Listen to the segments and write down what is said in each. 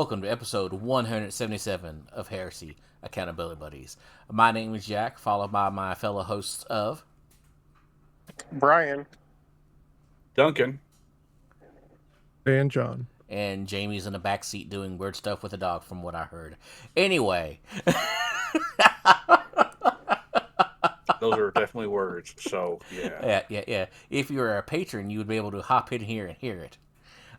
welcome to episode 177 of Heresy Accountability Buddies. My name is Jack, followed by my fellow hosts of Brian, Duncan, and John. And Jamie's in the back seat doing weird stuff with a dog, from what I heard. Anyway. Those are definitely words, so yeah. Yeah. If you were a patron, you would be able to hop in here and hear it.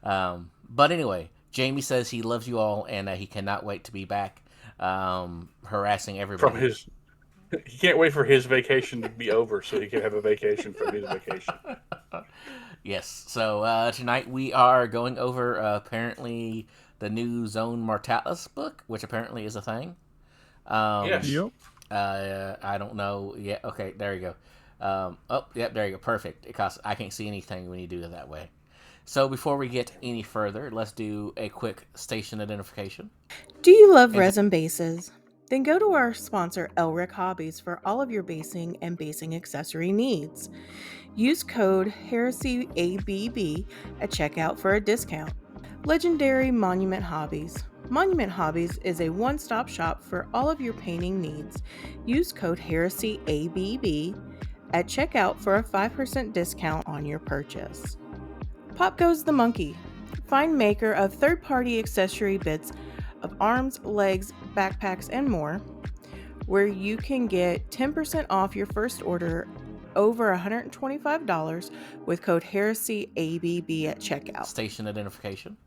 But anyway, Jamie says he loves you all, and he cannot wait to be back harassing everybody. He can't wait for his vacation to be over so he can have a vacation from his vacation. Yes, so tonight we are going over apparently the new Zone Mortalis book, which apparently is a thing. Yes. Yep. I don't know. Yeah, okay, there you go. There you go. Perfect. Because I can't see anything when you do it that way. So before we get any further, let's do a quick station identification. Do you love resin bases? Then go to our sponsor, Elric Hobbies, for all of your basing and basing accessory needs. Use code HeresyABB at checkout for a discount. Legendary Monument Hobbies. Monument Hobbies is a one-stop shop for all of your painting needs. Use code HeresyABB at checkout for a 5% discount on your purchase. Pop Goes the Monkey. Find maker of third-party accessory bits of arms, legs, backpacks, and more, where you can get 10% off your first order over $125 with code HeresyABB at checkout. Station identification.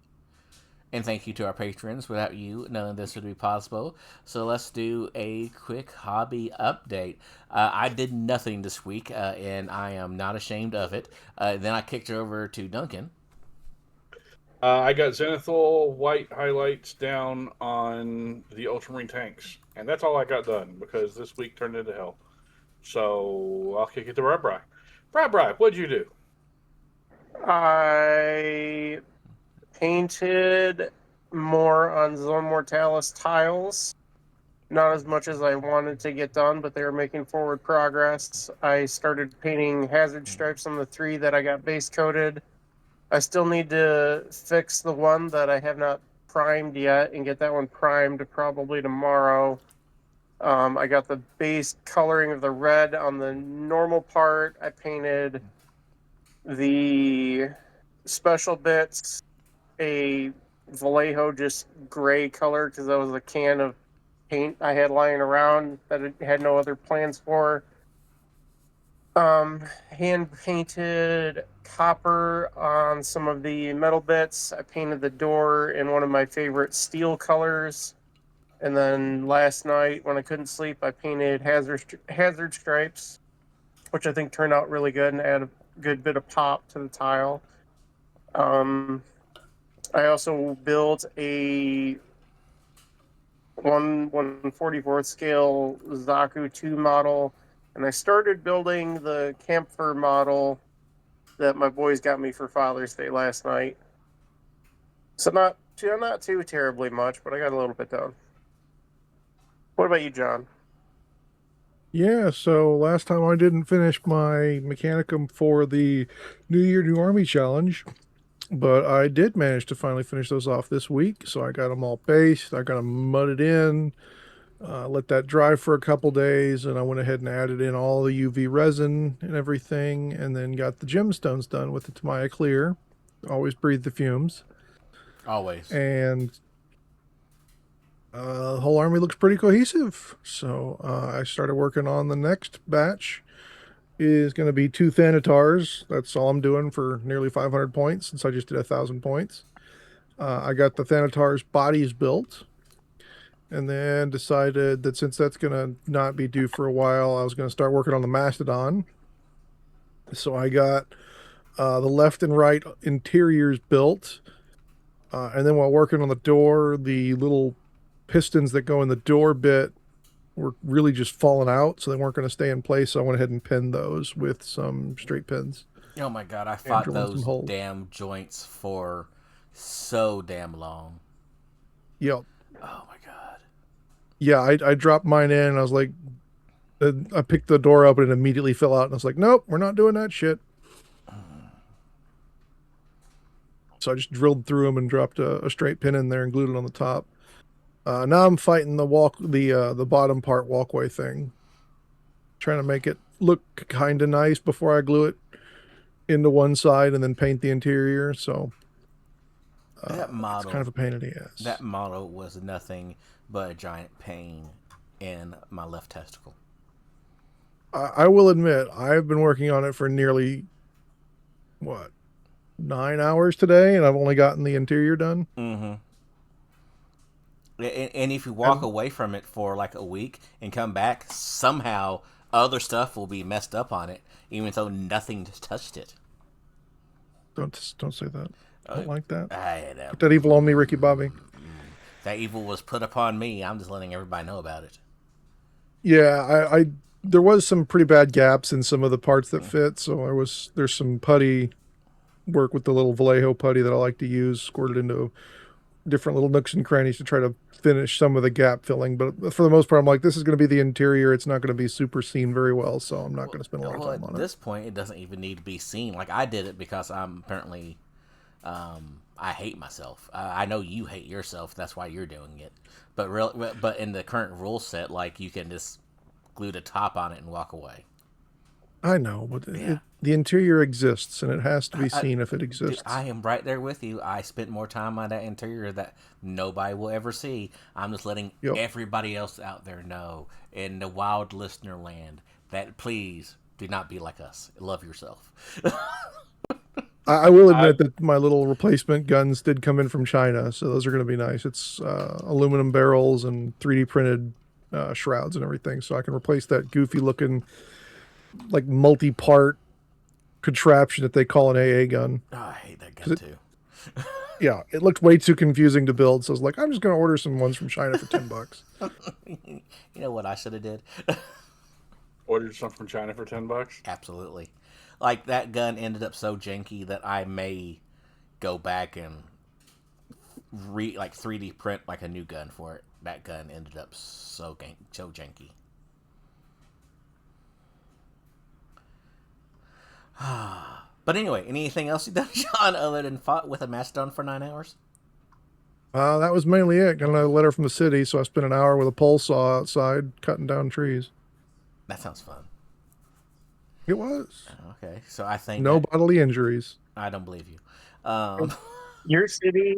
And thank you to our patrons. Without you, none of this would be possible. So let's do a quick hobby update. I did nothing this week, and I am not ashamed of it. Then I kicked it over to Duncan. I got Zenithal white highlights down on the Ultramarine tanks. And that's all I got done, because this week turned into hell. So I'll kick it to Bri. Bri, what'd you do? I painted more on Zone Mortalis tiles. Not as much as I wanted to get done, but they were making forward progress. I started painting hazard stripes on the 3 that I got base coated. I still need to fix the one that I have not primed yet and get that one primed probably tomorrow. I got the base coloring of the red on the normal part. I painted the special bits a Vallejo just gray color because that was a can of paint I had lying around that I had no other plans for. Hand painted copper on some of the metal bits. I painted the door in one of my favorite steel colors. And then last night when I couldn't sleep, I painted hazard stripes, which I think turned out really good and added a good bit of pop to the tile. I also built a 1/144th scale Zaku 2 model, and I started building the camphor model that my boys got me for Father's Day last night. So not too terribly much, but I got a little bit done. What about you, John? Yeah, so last time I didn't finish my Mechanicum for the New Year, New Army challenge, but I did manage to finally finish those off this week. So I got them all based, I got them mudded in, let that dry for a couple days, and I went ahead and added in all the UV resin and everything, and then got the gemstones done with the Tamiya Clear. Always breathe the fumes. Always. And the whole army looks pretty cohesive. So I started working on the next batch. Is going to be 2 Thanatars. That's all I'm doing for nearly 500 points since I just did 1,000 points. I got the Thanatars bodies built, and then decided that since that's going to not be due for a while, I was going to start working on the Mastodon. So I got the left and right interiors built, and then while working on the door, the little pistons that go in the door bit were really just falling out, so they weren't going to stay in place. So I went ahead and pinned those with some straight pins. Oh my god, I fought those damn joints for so damn long. Yep. Oh my god. Yeah, I dropped mine in, and I was like, I picked the door up and it immediately fell out, and I was like, nope, we're not doing that shit. So I just drilled through them and dropped a straight pin in there and glued it on the top. Now I'm fighting the bottom part walkway thing, trying to make it look kind of nice before I glue it into one side and then paint the interior. So that model, it's kind of a pain in the ass. That model was nothing but a giant pain in my left testicle. I will admit, I've been working on it for nearly 9 hours today, and I've only gotten the interior done. Mm-hmm. And if you walk away from it for like a week and come back, somehow other stuff will be messed up on it, even though nothing touched it. Don't say that. I don't like that. I know. Put that evil on me, Ricky Bobby. That evil was put upon me. I'm just letting everybody know about it. Yeah, I there was some pretty bad gaps in some of the parts that fit, so there's some putty work with the little Vallejo putty that I like to use, squirted into different little nooks and crannies to try to finish some of the gap filling. But for the most part, I'm like, this is going to be the interior. It's not going to be super seen very well, so I'm not going to spend a lot of time on it. At this point, it doesn't even need to be seen. Like, I did it because I'm apparently, I hate myself. I know you hate yourself. That's why you're doing it. But in the current rule set, like, you can just glue the top on it and walk away. I know, but the interior exists, and it has to be seen if it exists. Dude, I am right there with you. I spent more time on that interior that nobody will ever see. I'm just letting everybody else out there know in the wild listener land that please do not be like us. Love yourself. I will admit that my little replacement guns did come in from China, so those are going to be nice. It's aluminum barrels and 3D printed shrouds and everything, so I can replace that goofy looking like multi-part contraption that they call an AA gun. Oh, I hate that gun too. Yeah, it looked way too confusing to build, so I was like, I'm just going to order some ones from China for $10. You know what I should have did? Ordered some from China for $10? Absolutely. Like, that gun ended up so janky that I may go back and 3D print like a new gun for it. That gun ended up so janky. But anyway, anything else you done, Sean, other than fought with a mastodon for 9 hours? That was mainly it. Got another letter from the city, so I spent an hour with a pole saw outside cutting down trees. That sounds fun. It was. Okay, so I think no bodily injuries. I don't believe you. Your city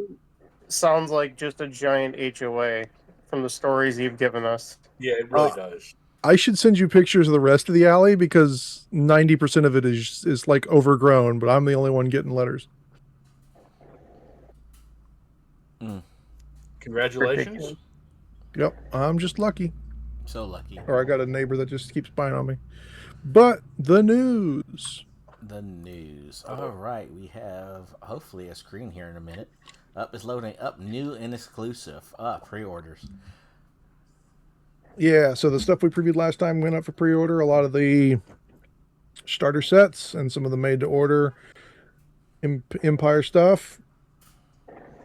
sounds like just a giant HOA from the stories you've given us. Yeah, it really does. I should send you pictures of the rest of the alley because 90% of it is like overgrown, but I'm the only one getting letters. Congratulations. Yep, I'm just lucky. So lucky. Or I got a neighbor that just keeps spying on me. But the news. All right, we have hopefully a screen here in a minute. It's loading up. New and exclusive. Pre-orders. Yeah, so the stuff we previewed last time went up for pre-order. A lot of the starter sets and some of the made-to-order Empire stuff.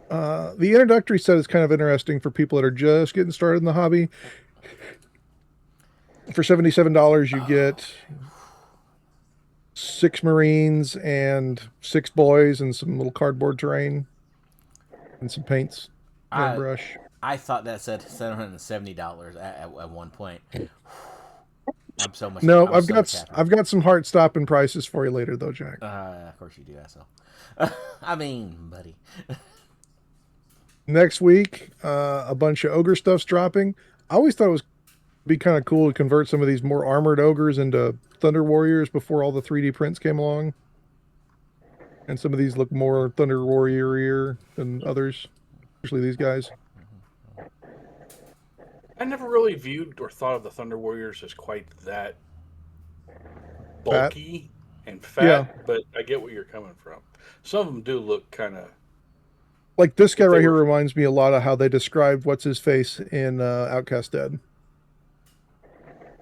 The introductory set is kind of interesting for people that are just getting started in the hobby. For $77, you get 6 Marines and 6 boys and some little cardboard terrain and some paints and brush. I thought that said $770 at one point. I'm so much. No, I've got some heart stopping prices for you later though, Jack. Of course you do, asshole. I mean, buddy. Next week, a bunch of ogre stuff's dropping. I always thought it was be kind of cool to convert some of these more armored ogres into Thunder Warriors before all the 3D prints came along. And some of these look more Thunder Warrior than others, especially these guys. I never really viewed or thought of the Thunder Warriors as quite that bulky and fat, but I get where you're coming from. Some of them do look kind of... Like this guy right here reminds me a lot of how they described What's-His-Face in Outcast Dead.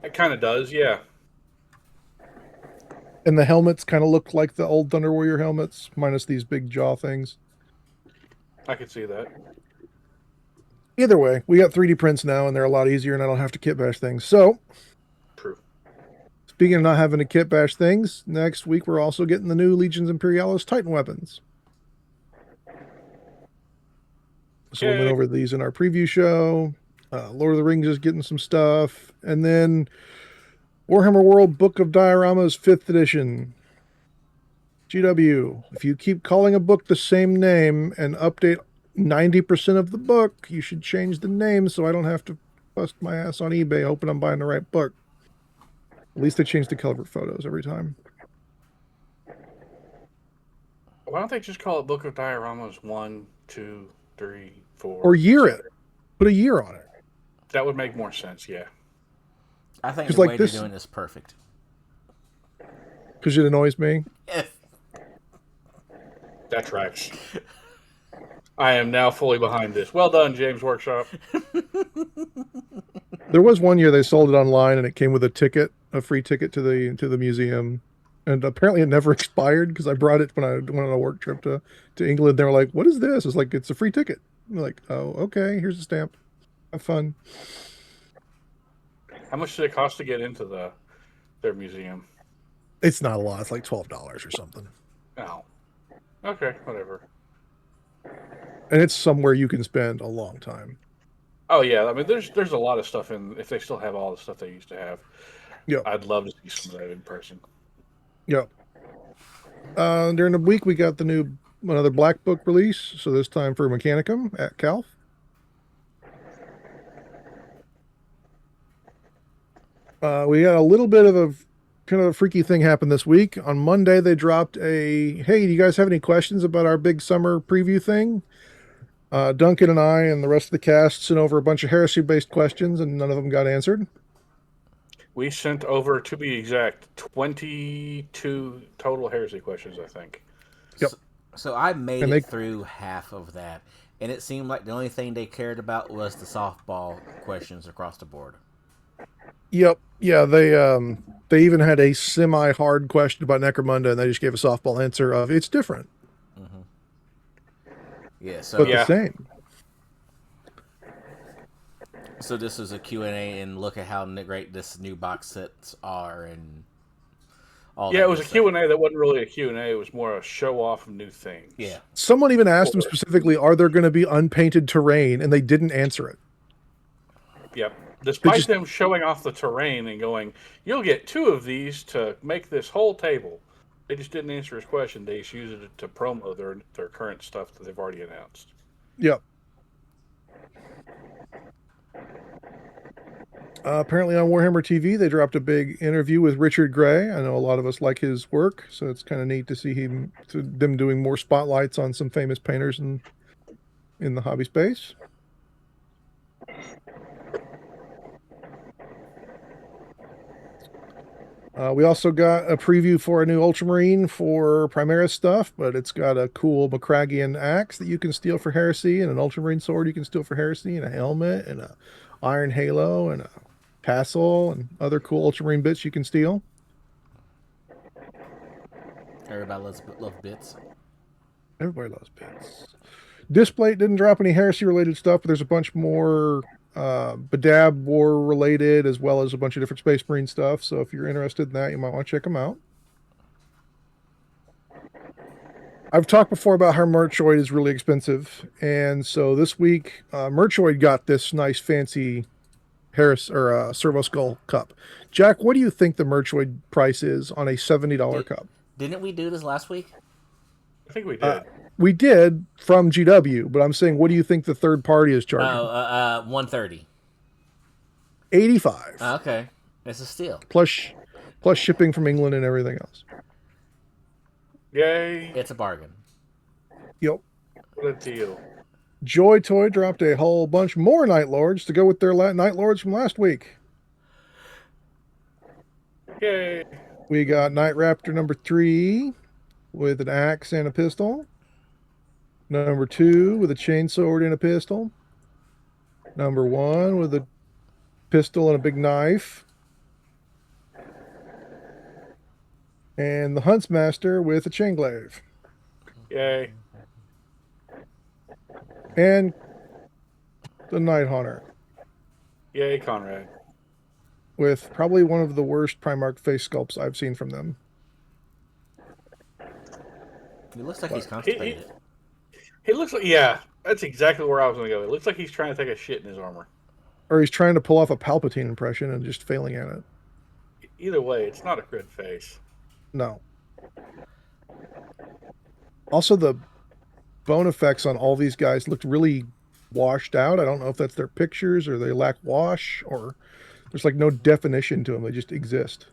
It kind of does, yeah. And the helmets kind of look like the old Thunder Warrior helmets, minus these big jaw things. I could see that. Either way, we got 3D prints now, and they're a lot easier, and I don't have to kit bash things. So, true. Speaking of not having to kit bash things, next week we're also getting the new Legions Imperialis Titan weapons. So we went over these in our preview show. Lord of the Rings is getting some stuff. And then Warhammer World Book of Dioramas 5th edition. GW, if you keep calling a book the same name and update 90% of the book, you should change the name so I don't have to bust my ass on eBay hoping I'm buying the right book. At least they change the cover photos every time. Why don't they just call it Book of Dioramas 1, 2, 3, 4? Or year it. Put a year on it. That would make more sense, yeah. I think the way they're doing this is perfect. Because it annoys me? Yes. That tracks. I am now fully behind this. Well done, James Workshop. There was one year they sold it online and it came with a free ticket to the museum. And apparently it never expired because I brought it when I went on a work trip to England. They were like, "What is this?" It's like, "It's a free ticket." I'm like, "Oh, okay, here's a stamp. Have fun." How much did it cost to get into their museum? It's not a lot. It's like $12 or something. Oh. Okay, whatever. And it's somewhere you can spend a long time. Oh yeah, I mean there's a lot of stuff in if they still have all the stuff they used to have. Yeah. I'd love to see some of that in person. Yep. During the week we got another Black Book release, so this time for Mechanicum at Calf. We had a little bit of a kind of a freaky thing happen this week. On Monday they dropped hey, do you guys have any questions about our big summer preview thing? Duncan and I and the rest of the cast sent over a bunch of heresy-based questions, and none of them got answered. We sent over, to be exact, 22 total heresy questions, I think. Yep. So I made it through half of that, and it seemed like the only thing they cared about was the softball questions across the board. Yep. Yeah, they even had a semi-hard question about Necromunda, and they just gave a softball answer of, it's different. Mm-hmm. Yeah, so... But the same. So this is a Q&A and look at how great this new box sets are and all that. Yeah, it was a Q&A that wasn't really a Q&A. It was more a show-off of new things. Yeah. Someone even asked them specifically, are there going to be unpainted terrain? And they didn't answer it. Yep. Despite them showing off the terrain and going, you'll get 2 of these to make this whole table. They just didn't answer his question. They just used it to promo their current stuff that they've already announced. Yep. Apparently on Warhammer TV, they dropped a big interview with Richard Gray. I know a lot of us like his work, so it's kind of neat to see them doing more spotlights on some famous painters in the hobby space. We also got a preview for a new Ultramarine for Primaris stuff, but it's got a cool Macragian axe that you can steal for Heresy, and an Ultramarine sword you can steal for Heresy, and a helmet, and a iron halo, and a tassel, and other cool Ultramarine bits you can steal. Everybody loves bits. Everybody loves bits. Displate didn't drop any Heresy-related stuff, but there's a bunch more Badab War-related, as well as a bunch of different Space Marine stuff. So if you're interested in that, you might want to check them out. I've talked before about how Merchoid is really expensive, and so this week, Merchoid got this nice fancy Servo Skull cup. Jack, what do you think the Merchoid price is on a $70 cup? Didn't we do this last week? I think we did. We did from GW, but I'm saying, what do you think the third party is charging? $130. $85. Okay, it's a steal. Plus shipping from England and everything else. Yay! It's a bargain. Yep. What a deal. Joy Toy dropped a whole bunch more Night Lords to go with their Night Lords from last week. Yay! We got Night Raptor number 3 with an axe and a pistol. Number 2 with a chainsword and a pistol. Number 1 with a pistol and a big knife. And the Huntsmaster with a chainglaive. Yay. And the Night Haunter. Yay, Conrad. With probably one of the worst Primarch face sculpts I've seen from them. He looks like he's constipated. He looks like, yeah. That's exactly where I was going to go. It looks like he's trying to take a shit in his armor. Or he's trying to pull off a Palpatine impression and just failing at it. Either way, it's not a good face. No. Also, the bone effects on all these guys looked really washed out. I don't know if that's their pictures or they lack wash or there's like no definition to them. They just exist.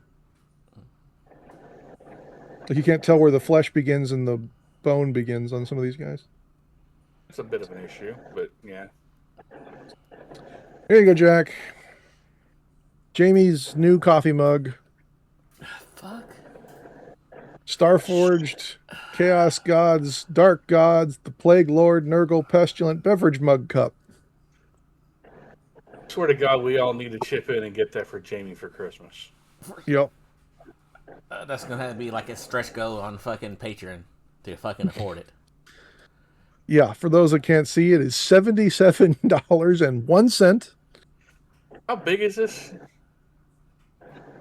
Like you can't tell where the flesh begins and the bone begins on some of these guys. It's a bit of an issue, but yeah. Here you go, Jack. Jamie's new coffee mug. Fuck. Starforged, Chaos Gods, Dark Gods, the Plague Lord, Nurgle, Pestilent Beverage Mug Cup. I swear to God, we all need to chip in and get that for Jamie for Christmas. Yep. That's gonna have to be like a stretch goal on fucking Patreon to fucking afford it. Yeah, for those that can't see, it is $77.01. How big is this?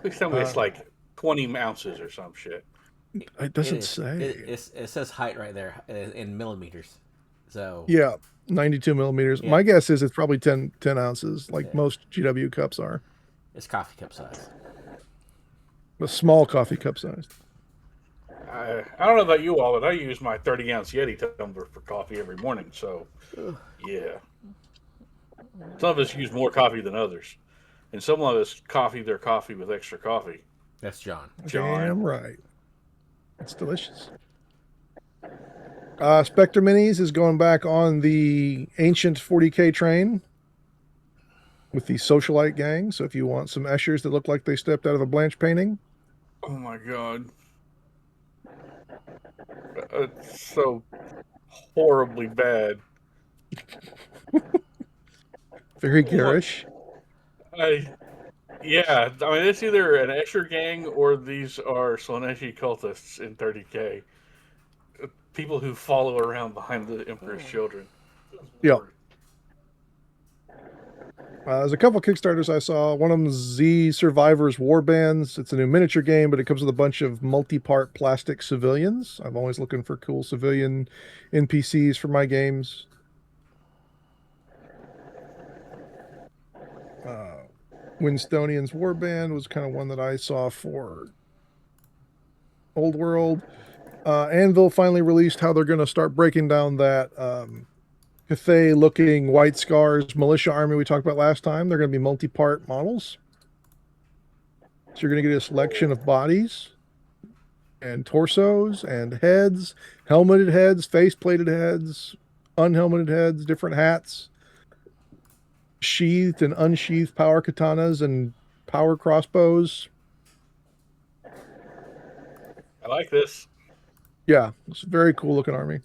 Please tell me it's like 20 ounces or some shit. It doesn't say. It says height right there in millimeters. So Yeah, 92 millimeters. Yeah. My guess is it's probably 10 ounces, like most GW cups are. it's coffee cup size. A small coffee cup size. I don't know about you all, but I use my 30-ounce Yeti tumbler for coffee every morning. So, yeah. Some of us use more coffee than others. And some of us coffee their coffee with extra coffee. That's John. Damn right. It's delicious. Spectre Minis is going back on the ancient 40K train with the Socialite gang. So if you want some Eschers that look like they stepped out of a Blanche painting. Oh my God. It's so horribly bad. Very garish. Yeah, I mean, it's either an Escher gang or these are Slaneshi cultists in 30K. People who follow around behind the Emperor's children. Yeah. There's a couple Kickstarters I saw. One of them is Z Survivors Warbands. It's a new miniature game, but it comes with a bunch of multi-part plastic civilians. I'm always looking for cool civilian NPCs for my games. Winstonian's Warband was kind of one that I saw for Old World. Anvil finally released how they're going to start breaking down that Cathay-looking White Scars militia army we talked about last time. They're going to be multi-part models. So you're going to get a selection of bodies and torsos and heads, helmeted heads, face-plated heads, unhelmeted heads, different hats, sheathed and unsheathed power katanas and power crossbows. I like this. Yeah, it's a very cool looking army.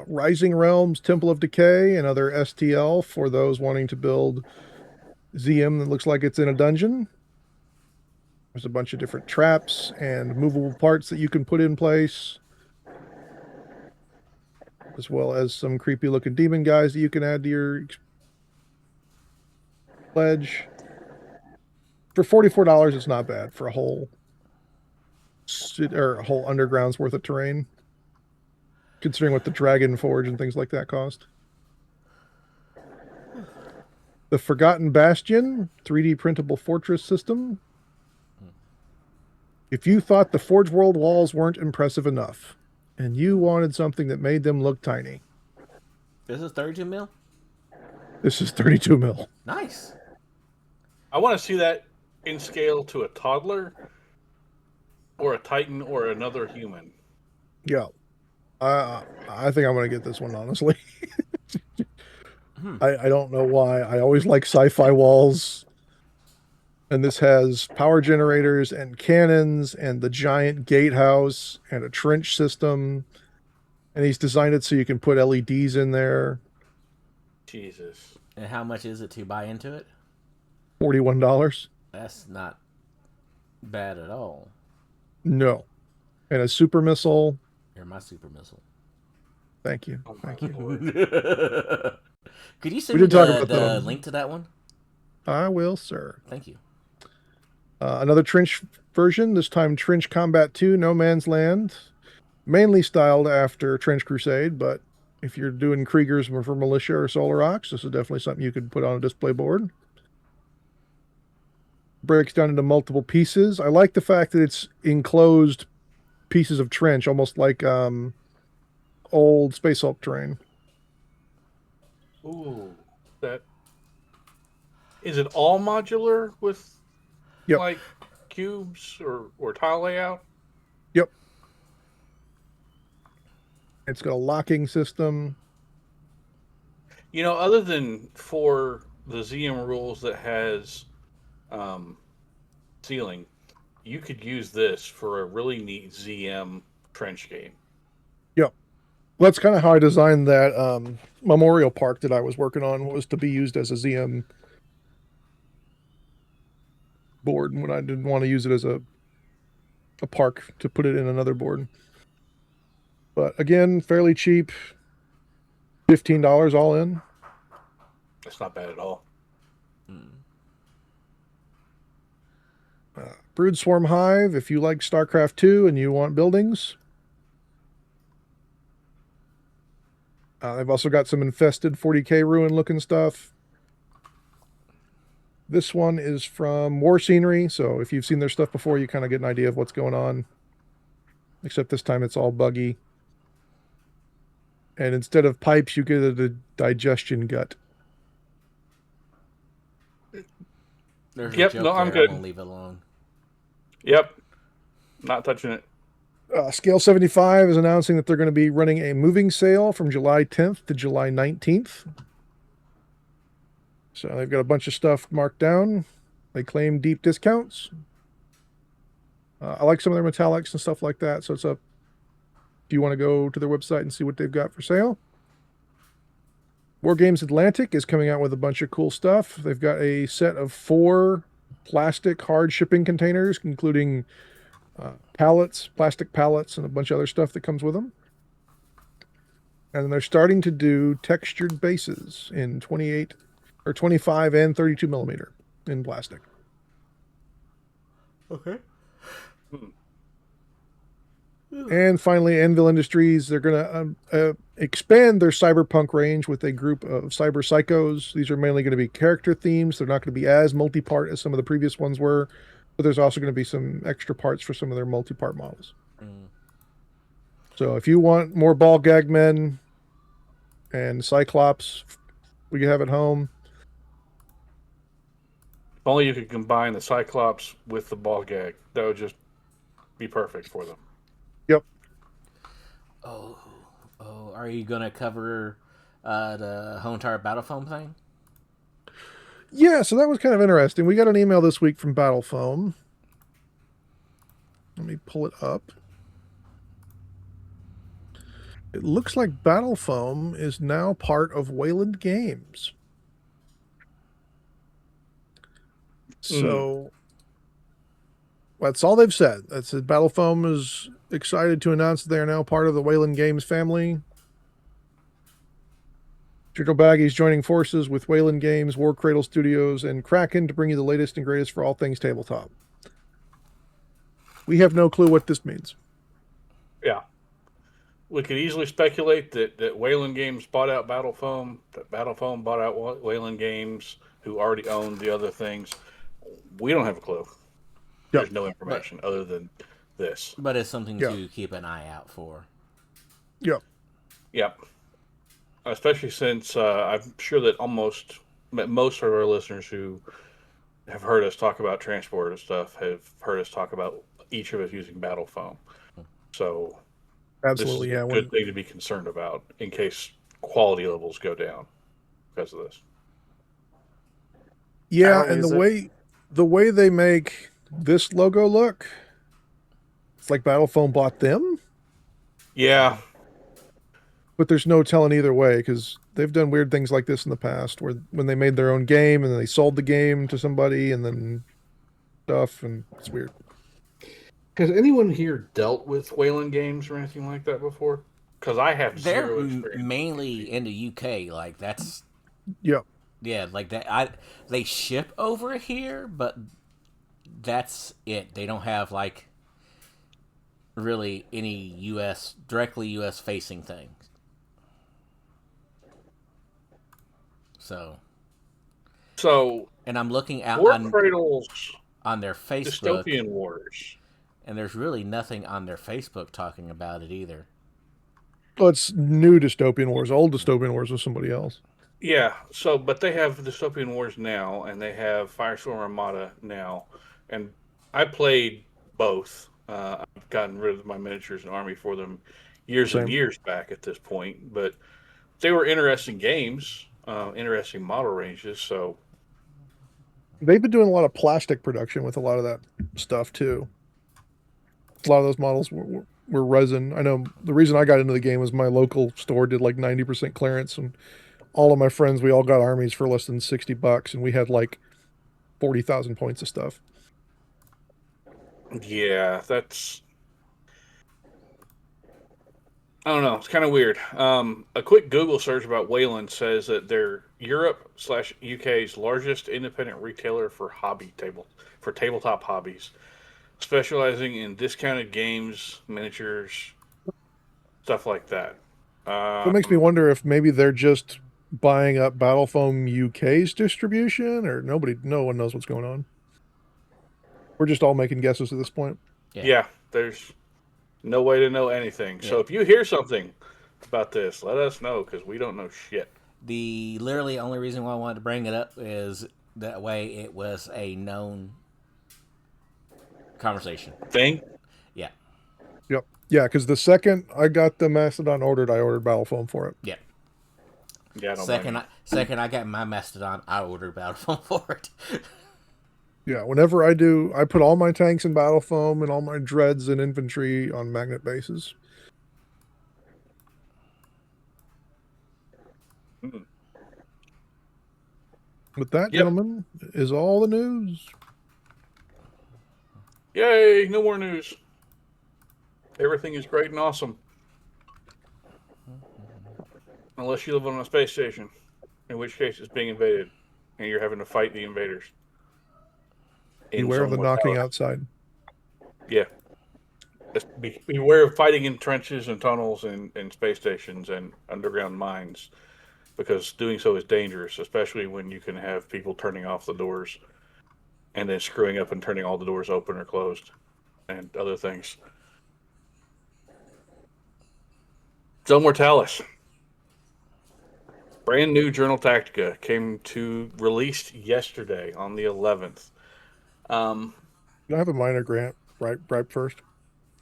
Rising Realms, Temple of Decay, another STL for those wanting to build ZM that looks like it's in a dungeon. There's a bunch of different traps and movable parts that you can put in place, as well as some creepy looking demon guys that you can add to your pledge. For $44, it's not bad for a whole underground's worth of terrain, considering what the Dragon Forge and things like that cost. The Forgotten Bastion 3D printable fortress system. If you thought the Forge World walls weren't impressive enough, and you wanted something that made them look tiny, This is 32 mil? this is 32 mil. Nice. I want to see that in scale to a toddler or a Titan or another human. Yeah. I think I'm going to get this one, honestly. I don't know why. I always like sci-fi walls. And this has power generators and cannons and the giant gatehouse and a trench system. And he's designed it so you can put LEDs in there. Jesus. And how much is it to buy into it? $41. That's not bad at all. No. And a super missile. You're my super missile. Thank you. Oh my Thank you. Lord. Could you send We me did talk about the that. link to that one? I will, sir. Thank you. Another trench version, this time Trench Combat 2, No Man's Land. mainly styled after Trench Crusade, but if you're doing Kriegers for Militia or Solar Ox, this is definitely something you could put on a display board. Breaks down into multiple pieces. I like the fact that it's enclosed pieces of trench, almost like old Space Hulk terrain. Ooh, that is it all modular with Yep. like cubes or tile layout? Yep. It's got a locking system. You know, other than for the ZM rules that has ceiling, you could use this for a really neat ZM trench game. Yep. Well, that's kind of how I designed that memorial park that I was working on, was to be used as a ZM board when I didn't want to use it as a park to put it in another board. But again, fairly cheap. $15 all in. That's not bad at all. Brood Swarm Hive, if you like StarCraft 2 and you want buildings. They've also got some infested 40k ruin looking stuff. This one is from War Scenery, so if you've seen their stuff before, you kind of get an idea of what's going on. Except this time it's all buggy. And instead of pipes, you get a digestion gut. There's Yep, a joke no, there. I'm good. I'm gonna leave it alone. Yep, not touching it. Scale 75 is announcing that they're going to be running a moving sale from July 10th to July 19th. So they've got a bunch of stuff marked down. They claim deep discounts. I like some of their metallics and stuff like that. So it's up. If you want to go to their website and see what they've got for sale. War Games Atlantic is coming out with a bunch of cool stuff. They've got a set of 4 plastic hard shipping containers, including pallets, plastic pallets, and a bunch of other stuff that comes with them. And they're starting to do textured bases in 28 or 25 and 32 millimeter in plastic. Okay. And finally, Anvil Industries, they're going to expand their cyberpunk range with a group of cyber psychos. These are mainly going to be character themes. They're not going to be as multi-part as some of the previous ones were, but there's also going to be some extra parts for some of their multi-part models. So if you want more ball gag men and Cyclops we can have at home. If only you could combine the Cyclops with the ball gag. That would just be perfect for them. Yep. Oh, are you gonna cover the Home Tower Battle Foam thing? Yeah, so that was kind of interesting. We got an email this week from Battle Foam. Let me pull it up. It looks like Battle Foam is now part of Wayland Games. So that's all they've said. That's it. Battle Foam is excited to announce that they are now part of the Wayland Games family. Trickle Baggy's joining forces with Wayland Games, War Cradle Studios, and Kraken to bring you the latest and greatest for all things tabletop. We have no clue what this means. Yeah. We could easily speculate that Wayland Games bought out Battle Foam, that Battle Foam bought out Wayland Games, who already owned the other things. We don't have a clue. Yep. There's no information other than this. But it's something to keep an eye out for. Yep. Yep. Especially since I'm sure that most of our listeners who have heard us talk about transport and stuff have heard us talk about each of us using Battle Foam. So Absolutely, this is a good thing to be concerned about in case quality levels go down because of this. Yeah, and the way they make this logo look, it's like Battle Foam bought them. Yeah. But there's no telling either way, because they've done weird things like this in the past, where when they made their own game and then they sold the game to somebody and then stuff, and it's weird. Has anyone here dealt with Wayland Games or anything like that before? Because I have zero experience. They're mainly in the UK. Like that's Yep. Yeah, like that. They ship over here, but that's it. They don't have like really any directly U.S. facing things. So, and I'm looking out War Cradle's on their Facebook, Dystopian Wars, and there's really nothing on their Facebook talking about it either. Well, it's new Dystopian Wars. Old Dystopian Wars was somebody else. Yeah, but they have Dystopian Wars now, and they have Firestorm Armada now, and I played both. I've gotten rid of my miniatures and army for them years and years back at this point, but they were interesting games, interesting model ranges. So they've been doing a lot of plastic production with a lot of that stuff too. A lot of those models were resin. I know the reason I got into the game was my local store did like 90% clearance, and all of my friends, we all got armies for less than $60, and we had like 40,000 points of stuff. Yeah, I don't know. It's kind of weird. A quick Google search about Wayland says that they're Europe/UK's largest independent retailer for tabletop hobbies, specializing in discounted games, miniatures, stuff like that. It makes me wonder if maybe they're just buying up Battlefoam UK's distribution, or no one knows what's going on. We're just all making guesses at this point. Yeah, there's no way to know anything. Yeah. So if you hear something about this, let us know, because we don't know shit. The literally only reason why I wanted to bring it up is that way it was a known conversation. Thing? Yeah. Yep. Yeah, because the second I got the Mastodon ordered, I ordered Battlefoam for it. Yeah. Yeah. Second I got my Mastodon, I ordered Battlefoam for it. Yeah, whenever I do, I put all my tanks in Battlefoam and all my dreads and infantry on magnet bases. Mm. With that, gentlemen, is all the news. Yay, no more news. Everything is great and awesome. Unless you live on a space station, in which case it's being invaded, and you're having to fight the invaders. Beware of the knocking outside. Yeah. Beware of fighting in trenches and tunnels and space stations and underground mines, because doing so is dangerous, especially when you can have people turning off the doors and then screwing up and turning all the doors open or closed and other things. Zone Mortalis. Brand new Journal Tactica released yesterday on the 11th. Can I have a minor grant right first?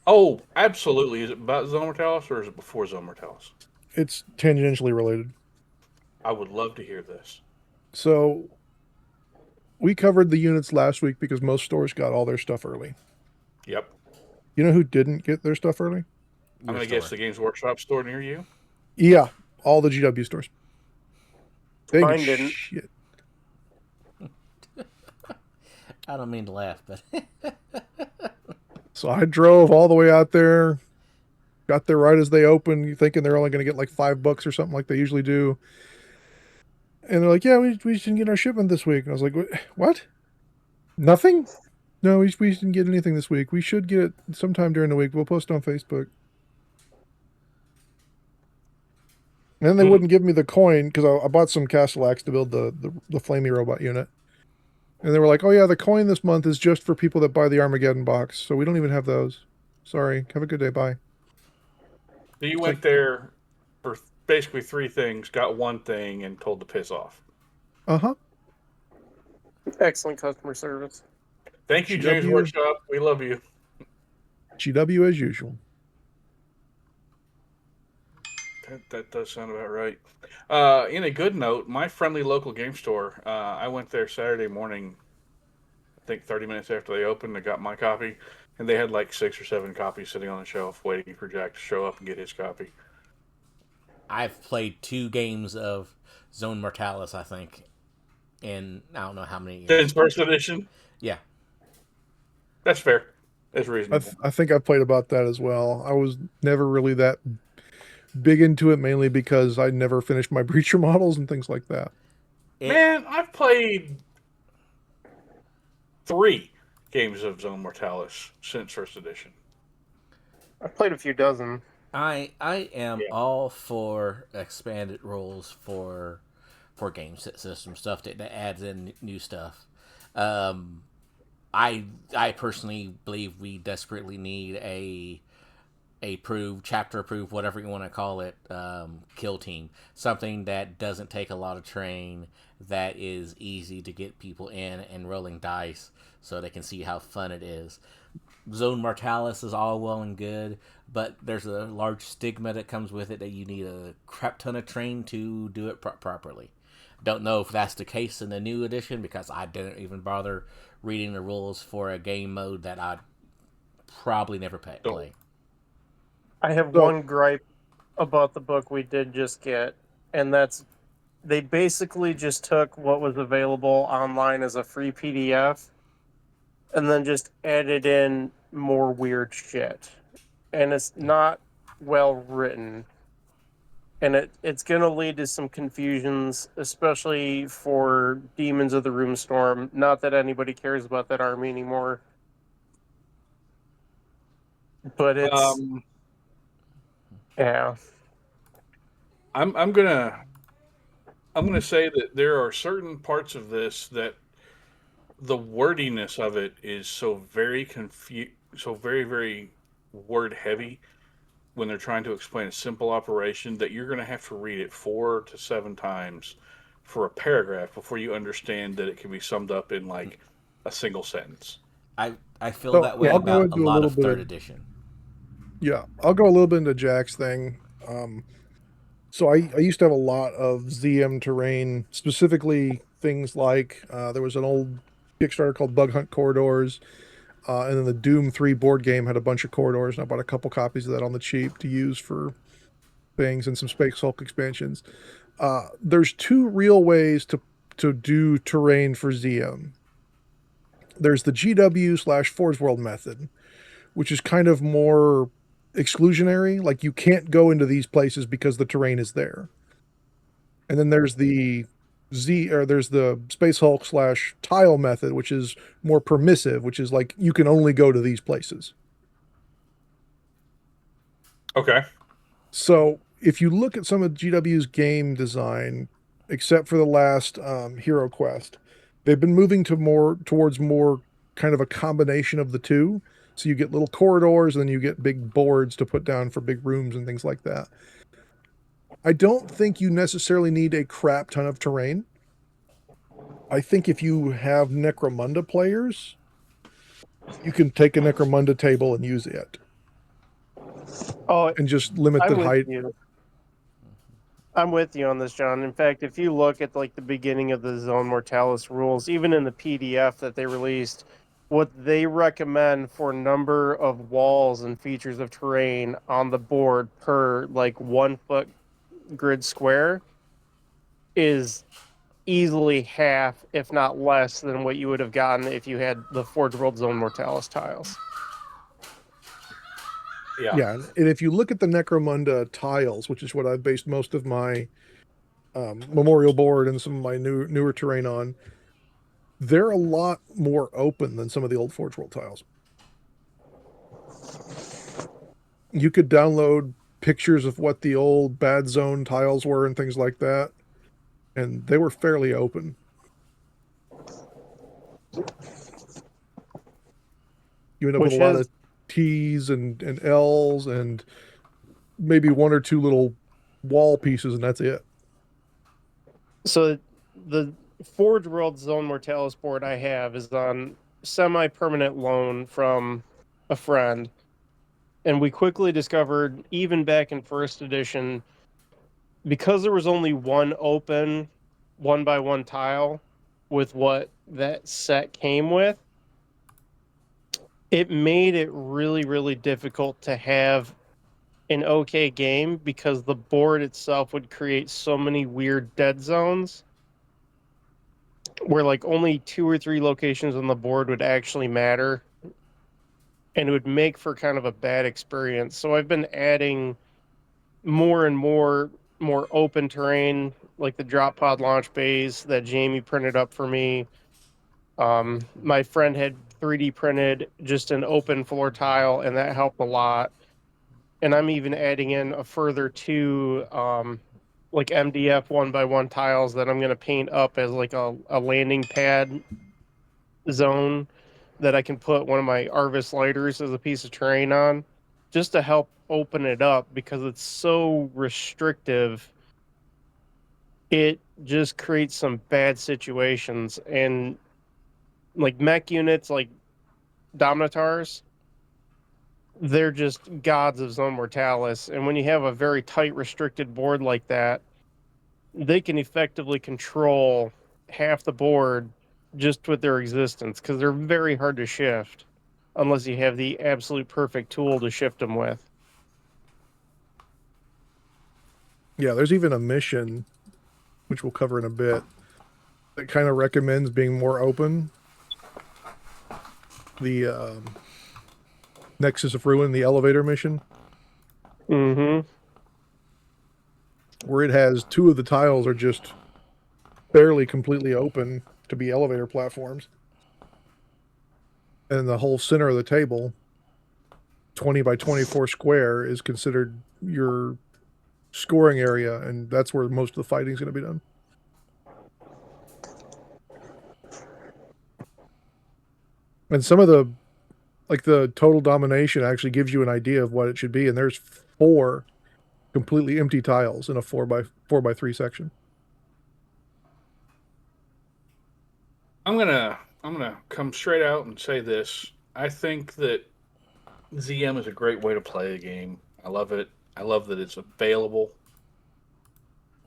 Oh, absolutely. Is it about Zone Mortalis, or is it before Zone Mortalis? It's tangentially related. I would love to hear this. So, we covered the units last week because most stores got all their stuff early. Yep. You know who didn't get their stuff early? I'm going to guess the Games Workshop store near you. Yeah, all the GW stores. Mine didn't. Shit. I don't mean to laugh, but so I drove all the way out there, got there right as they opened, thinking they're only going to get like $5 or something like they usually do. And they're like, yeah, we didn't get our shipment this week. And I was like, what? Nothing? No, we didn't get anything this week. We should get it sometime during the week. We'll post it on Facebook. And then they wouldn't give me the coin because I bought some Castellax to build the Flamey robot unit. And they were like, oh yeah, the coin this month is just for people that buy the Armageddon box. So we don't even have those. Sorry. Have a good day. Bye. So you went there for basically 3 things, got one thing, and told to piss off. Uh-huh. Excellent customer service. Thank you, James Workshop. We love you. GW as usual. That does sound about right. In a good note, my friendly local game store, I went there Saturday morning, I think 30 minutes after they opened. I got my copy, and they had like 6 or 7 copies sitting on the shelf waiting for Jack to show up and get his copy. I've played 2 games of Zone Mortalis, I think, in I don't know how many years. Since first edition? Yeah. That's fair. That's reasonable. I think I played about that as well. I was never really that big into it, mainly because I never finished my Breacher models and things like that. Man, I've played 3 games of Zone Mortalis since first edition. I played a few dozen. I am Yeah. all for expanded rules for game system stuff that adds in new stuff. Um, I personally believe we desperately need a chapter approved, whatever you want to call it, kill team. Something that doesn't take a lot of train, that is easy to get people in and rolling dice so they can see how fun it is. Zone Mortalis is all well and good, but there's a large stigma that comes with it that you need a crap ton of train to do it properly. Don't know if that's the case in the new edition because I didn't even bother reading the rules for a game mode that I'd probably never play. I have So- one gripe about the book we did just get, and that's they basically just took what was available online as a free PDF and then just added in more weird shit. And it's not well written. And it's going to lead to some confusions, especially for Demons of the Runestone. Not that anybody cares about that army anymore. But it's, yeah. I'm gonna say that there are certain parts of this that the wordiness of it is so very so very word heavy when they're trying to explain a simple operation that you're going to have to read it 4 to 7 times for a paragraph before you understand that it can be summed up in like a single sentence. I feel So, that way I'll go about a into a lot little of bit third of- edition. Yeah, I'll go a little bit into Jack's thing. So I used to have a lot of ZM terrain, specifically things like there was an old Kickstarter called Bug Hunt Corridors, and then the Doom 3 board game had a bunch of corridors, and I bought a couple copies of that on the cheap to use for things and some Space Hulk expansions. There's two real ways to do terrain for ZM. There's the GW/Forge World method, which is kind of more exclusionary. Like you can't go into these places because the terrain is there. And then there's the there's the Space Hulk/tile method, which is more permissive, which is like you can only go to these places. Okay. So if you look at some of GW's game design, except for the last Hero Quest, they've been moving towards more kind of a combination of the two. So you get little corridors, and then you get big boards to put down for big rooms and things like that. I don't think you necessarily need a crap ton of terrain. I think if you have Necromunda players, you can take a Necromunda table and use it, Oh, and just limit the I'm with height. you. I'm with you on this, John. In fact, if you look at like the beginning of the Zone Mortalis rules, even in the PDF that they released, what they recommend for number of walls and features of terrain on the board per like 1 foot grid square is easily half, if not less, than what you would have gotten if you had the Forge World Zone Mortalis tiles. Yeah, and if you look at the Necromunda tiles, which is what I've based most of my memorial board and some of my newer terrain on, they're a lot more open than some of the old Forge World tiles. You could download pictures of what the old Bad Zone tiles were and things like that, and they were fairly open. You end up with a lot of T's and L's and maybe one or two little wall pieces, and that's it. So the Forge World Zone Mortalis board I have is on semi-permanent loan from a friend. And we quickly discovered, even back in first edition, because there was only one open 1x1 tile with what that set came with, it made it really, really difficult to have an okay game because the board itself would create so many weird dead zones where like only 2 or 3 locations on the board would actually matter, and it would make for kind of a bad experience. So I've been adding more and more open terrain, like the drop pod launch bays that Jamie printed up for me. My friend had 3D printed just an open floor tile, and that helped a lot. and I'm even adding in a further 2 like MDF 1x1 tiles that I'm going to paint up as like a landing pad zone that I can put one of my Arvis lighters as a piece of terrain on, just to help open it up, because it's so restrictive. It just creates some bad situations, and like mech units like Dominatars, they're just gods of Zone Mortalis. And when you have a very tight, restricted board like that, they can effectively control half the board just with their existence, because they're very hard to shift unless you have the absolute perfect tool to shift them with. Yeah, there's even a mission, which we'll cover in a bit, that kind of recommends being more open. The Nexus of Ruin, the elevator mission, Mm-hmm. where it has 2 of the tiles are just barely completely open to be elevator platforms. And the whole center of the table, 20 by 24 square, is considered your scoring area, and that's where most of the fighting is going to be done. And some of the total domination actually gives you an idea of what it should be, and there's 4 completely empty tiles in a 4x3 section. I'm gonna come straight out and say this. I think that ZM is a great way to play the game. I love it. I love that it's available.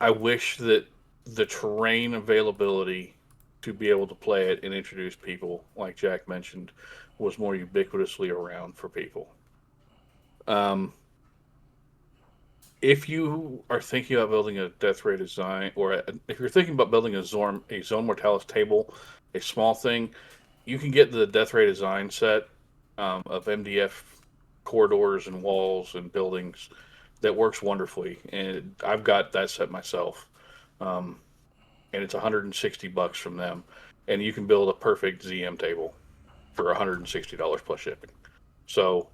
I wish that the terrain availability to be able to play it and introduce people, like Jack mentioned, was more ubiquitously around for people. If you are thinking about building a Death Ray design, or if you're thinking about building a Zone Mortalis table, a small thing, you can get the Death Ray design set of MDF corridors and walls and buildings that works wonderfully. And I've got that set myself. And it's $160 from them. And you can build a perfect ZM table for $160 plus shipping. So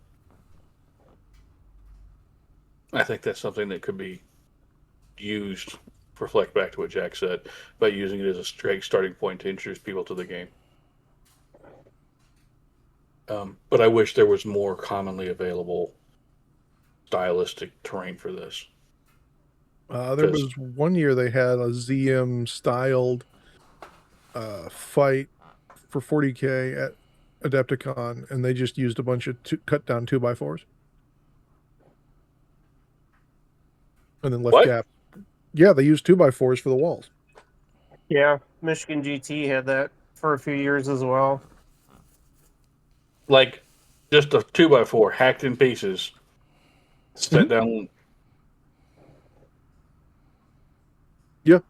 I think that's something that could be used, reflect back to what Jack said, by using it as a straight starting point to introduce people to the game. But I wish there was more commonly available stylistic terrain for this. There was one year they had a ZM styled fight for 40K at Adepticon, and they just used a bunch of cut down 2x4s. And then left What? gap. Yeah, they used 2x4s for the walls. Yeah, Michigan GT had that for a few years as well. Like, just a 2x4 hacked in pieces, set down. Yeah.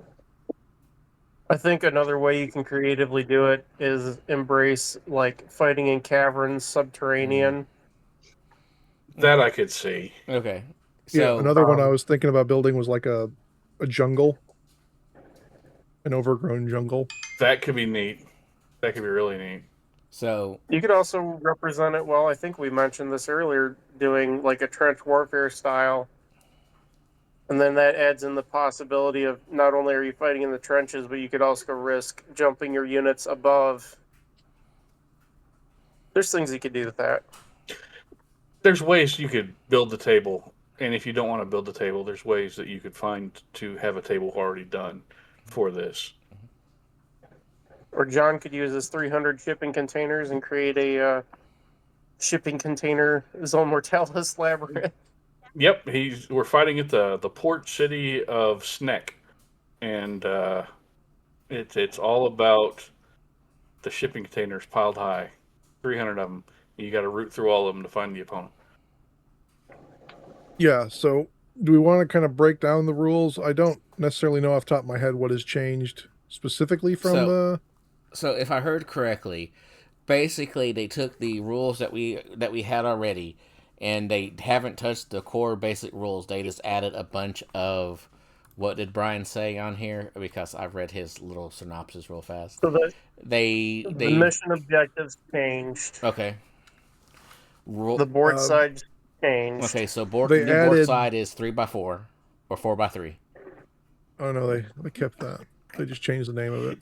I think another way you can creatively do it is embrace like fighting in caverns, subterranean. That I could see. Okay. Yeah, So another one I was thinking about building was like a jungle, an overgrown jungle. That could be neat. That could be really neat. So You could also represent it well. I think we mentioned this earlier, doing like a trench warfare style. And then that adds in the possibility of not only are you fighting in the trenches, but you could also risk jumping your units above. There's things you could do with that. There's ways you could build the table, and if you don't want to build the table, there's ways that you could find to have a table already done for this. Or John could use his 300 shipping containers and create a shipping container Zone Mortalis labyrinth. Yep, we're fighting at the port city of Sneck, and it's all about the shipping containers piled high, 300 of them. You got to root through all of them to find the opponent. Yeah, so do we want to kind of break down the rules? I don't necessarily know off the top of my head what has changed specifically from So if I heard correctly, basically they took the rules that we had already, and they haven't touched the core basic rules. They just added a bunch of, what did Brian say on here? Because I've read his little synopsis real fast. So The mission objectives changed. Okay. The board size changed. Okay, so board They new board added- side is 3x4 or 4x3. Oh no, they kept that. They just changed the name of it.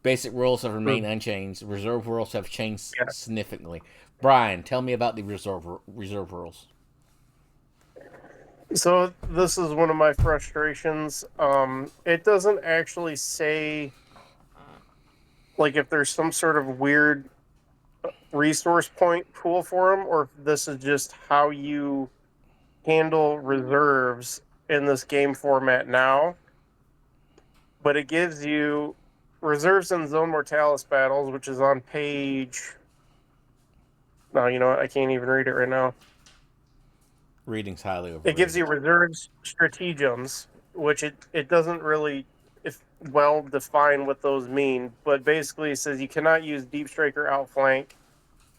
Basic rules have remained unchanged. Reserve rules have changed significantly. Brian, tell me about the reserve rules. So this is one of my frustrations. It doesn't actually say like if there's some sort of weird resource point pool for them, or if this is just how you handle reserves in this game format now. But it gives you reserves in Zone Mortalis battles, which is on page. No, you know what? I can't even read it right now. Reading's highly overrated. It gives you reserves stratagems, which it doesn't really well define what those mean, but basically it says you cannot use deep strike or outflank.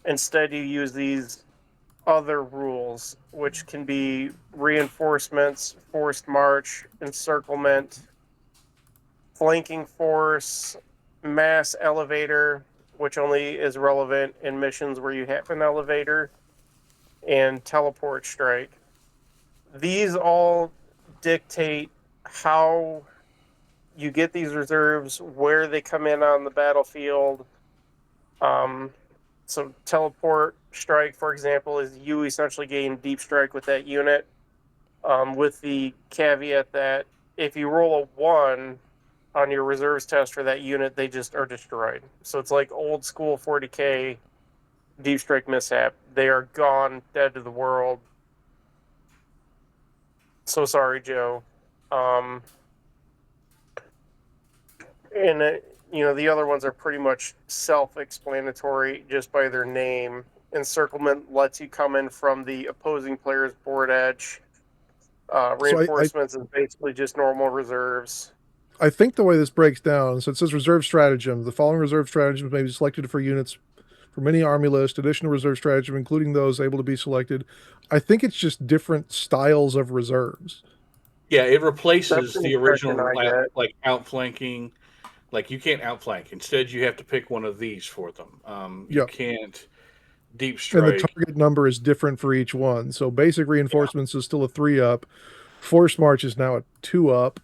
Instead, you use these other rules, which can be reinforcements, forced march, encirclement, flanking force, mass elevator, which only is relevant in missions where you have an elevator, and teleport strike. These all dictate how you get these reserves, where they come in on the battlefield. So teleport strike, for example, is you essentially gain deep strike with that unit, with the caveat that if you roll a 1 on your reserves test for that unit, they just are destroyed. So it's like old school 40k deep strike mishap. They are gone, dead to the world. So sorry, Joe. The other ones are pretty much self-explanatory just by their name. Encirclement lets you come in from the opposing player's board edge. Reinforcements is basically just normal reserves. I think the way this breaks down, so it says reserve stratagem. The following reserve stratagems may be selected for units from any army list. Additional reserve stratagem, including those able to be selected. I think it's just different styles of reserves. Yeah, it replaces That's the original I get. like outflanking. Like you can't outflank. Instead, you have to pick one of these for them. You Yep. can't deep And strike. the target number is different for each one. So basic reinforcements is still a 3-up. Force march is now a 2-up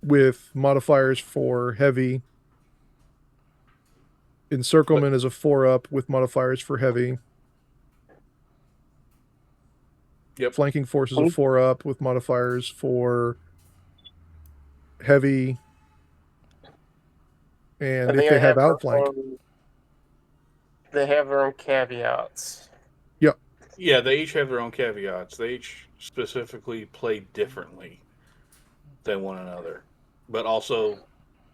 with modifiers for heavy. Encirclement is a 4-up with modifiers for heavy. Yep. Flanking force is a 4-up with modifiers for heavy. And if they have outflank. They have their own caveats. Yep. Yeah, they each have their own caveats. They each specifically play differently than one another, but also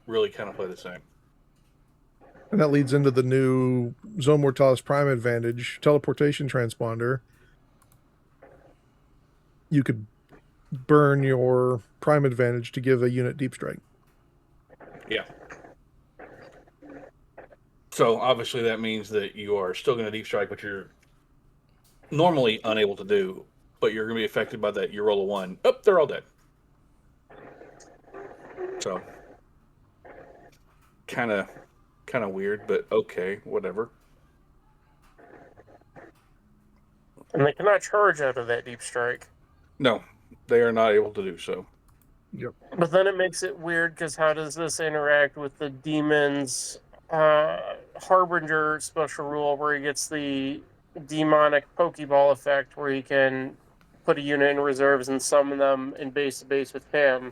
really kind of play the same. And that leads into the new Zone Mortalis Prime Advantage teleportation transponder. You could burn your Prime Advantage to give a unit deep strike. Yeah. So obviously that means that you are still going to deep strike, which you're normally unable to do, but you're going to be affected by that. You roll a 1. Oh, they're all dead. So kind of weird, but okay, whatever. And they cannot charge out of that deep strike. No, they are not able to do so. Yep. But then it makes it weird because how does this interact with the demon's Harbinger special rule where he gets the demonic Pokeball effect where he can put a unit in reserves and summon them in base to base with him?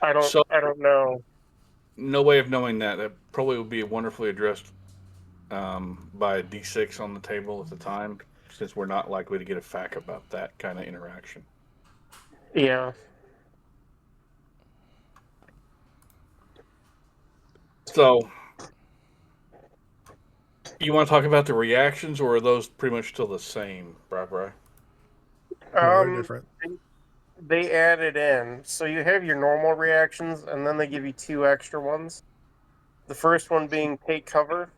I don't know. No way of knowing that. That probably would be wonderfully addressed by D6 on the table at the time, since we're not likely to get a fact about that kind of interaction. Yeah. So, you want to talk about the reactions, or are those pretty much still the same, Bri? Very different. They added in. So you have your normal reactions, and then they give you 2 extra ones. The first one being take cover.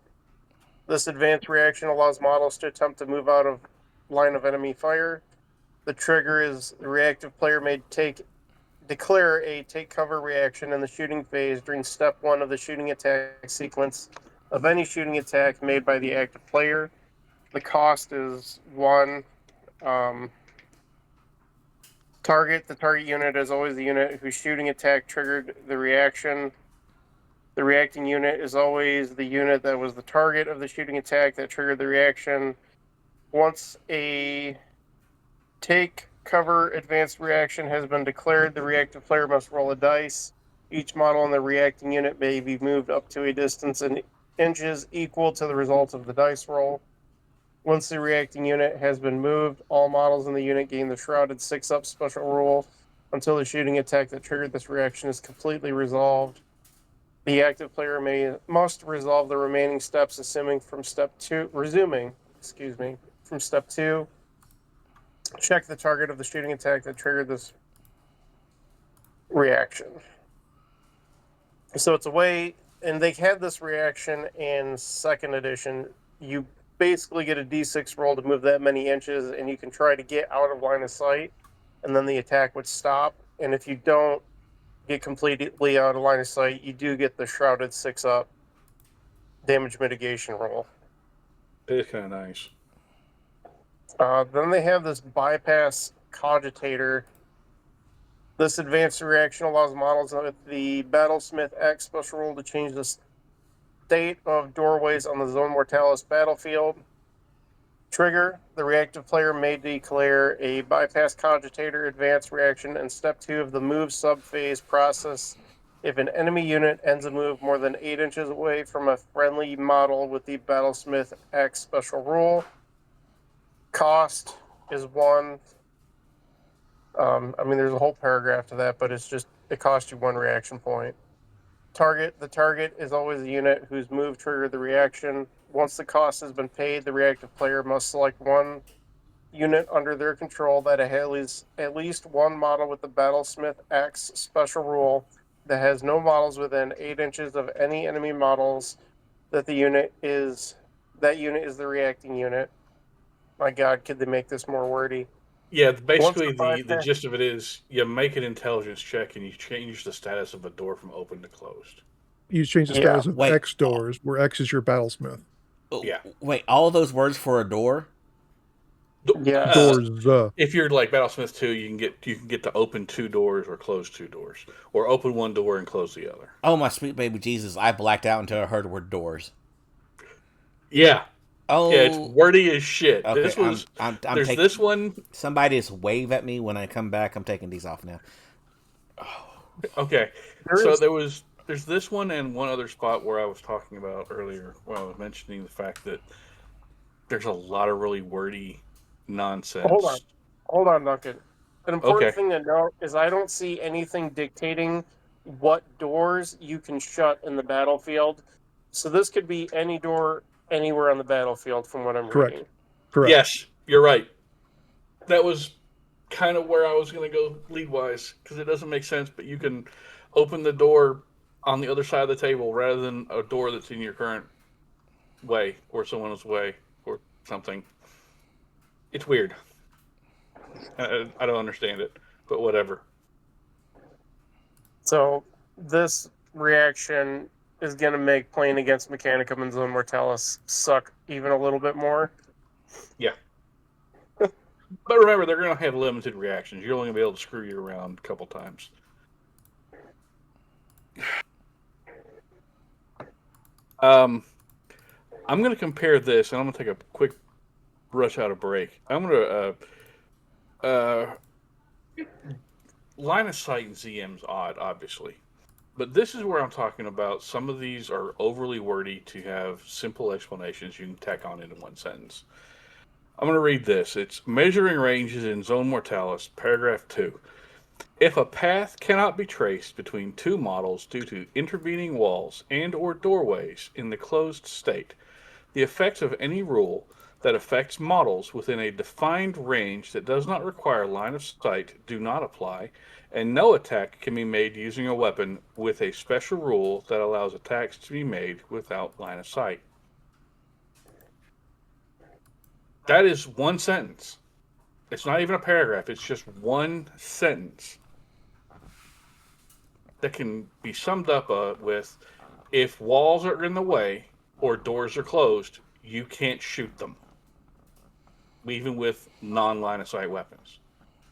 This advanced reaction allows models to attempt to move out of line of enemy fire. The trigger is the reactive player may declare a take cover reaction in the shooting phase during step 1 of the shooting attack sequence of any shooting attack made by the active player. The cost is 1. Target. The target unit is always the unit whose shooting attack triggered the reaction. The reacting unit is always the unit that was the target of the shooting attack that triggered the reaction. Once a take cover advanced reaction has been declared, the reactive player must roll a dice. Each model in the reacting unit may be moved up to a distance in inches equal to the result of the dice roll. Once the reacting unit has been moved, all models in the unit gain the Shrouded 6-up special rule until the shooting attack that triggered this reaction is completely resolved. The active player must resolve the remaining steps resuming from step 2. Check the target of the shooting attack that triggered this reaction. So it's a way, and they had this reaction in 2nd edition. You basically get a d6 roll to move that many inches, and you can try to get out of line of sight, and then the attack would stop. And if you don't get completely out of line of sight, you do get the Shrouded 6-up damage mitigation roll. It's kind of nice. Then they have this bypass cogitator. This advanced reaction allows models with the Battlesmith X special rule to change the state of doorways on the Zone Mortalis battlefield. Trigger. The reactive player may declare a bypass cogitator advanced reaction in step 2 of the move subphase process if an enemy unit ends a move more than 8 inches away from a friendly model with the Battlesmith X special rule. Cost is 1. There's a whole paragraph to that, but it costs you 1 reaction point. Target. The target is always the unit whose move triggered the reaction. Once the cost has been paid, the reactive player must select 1 unit under their control that has at least 1 model with the Battlesmith X special rule that has no models within 8 inches of any enemy models that unit is the reacting unit. My God, could they make this more wordy? Yeah, basically the gist of it is you make an intelligence check and you change the status of a door from open to closed. You change the status of X doors, where X is your Battlesmith. Yeah. Wait, all those words for a door? Yeah. Doors. If you're like Battlesmith 2, you can get to open 2 doors or close 2 doors, or open 1 door and close the other. Oh my sweet baby Jesus! I blacked out until I heard the word doors. Yeah. Oh, yeah, it's wordy as shit. Okay, this was. there's this one. Somebody just wave at me when I come back. I'm taking these off now. Okay, there's this one and one other spot where I was talking about earlier when I was mentioning the fact that there's a lot of really wordy nonsense. Hold on, Duncan. An important thing to note is I don't see anything dictating what doors you can shut in the battlefield. So this could be any door anywhere on the battlefield from what I'm reading. Correct. Yes, you're right. That was kind of where I was going to go lead-wise, because it doesn't make sense, but you can open the door on the other side of the table rather than a door that's in your current way or someone else's way or something. It's weird. I don't understand it, but whatever. So this reaction is going to make playing against Mechanicum and Zone Mortalis suck even a little bit more. Yeah. But remember, they're going to have limited reactions. You're only going to be able to screw you around a couple times. I'm going to compare this, and I'm going to take a quick rush out of break. I'm going to... line of sight in ZM's odd, obviously. But this is where I'm talking about some of these are overly wordy to have simple explanations you can tack on into one sentence. I'm going to read this. It's measuring ranges in Zone Mortalis, paragraph 2. If a path cannot be traced between 2 models due to intervening walls and or doorways in the closed state, the effects of any rule that affects models within a defined range that does not require line of sight do not apply, and no attack can be made using a weapon with a special rule that allows attacks to be made without line of sight. That is one sentence. It's not even a paragraph. It's just one sentence that can be summed up with, if walls are in the way or doors are closed, you can't shoot them. even with non-line of sight weapons.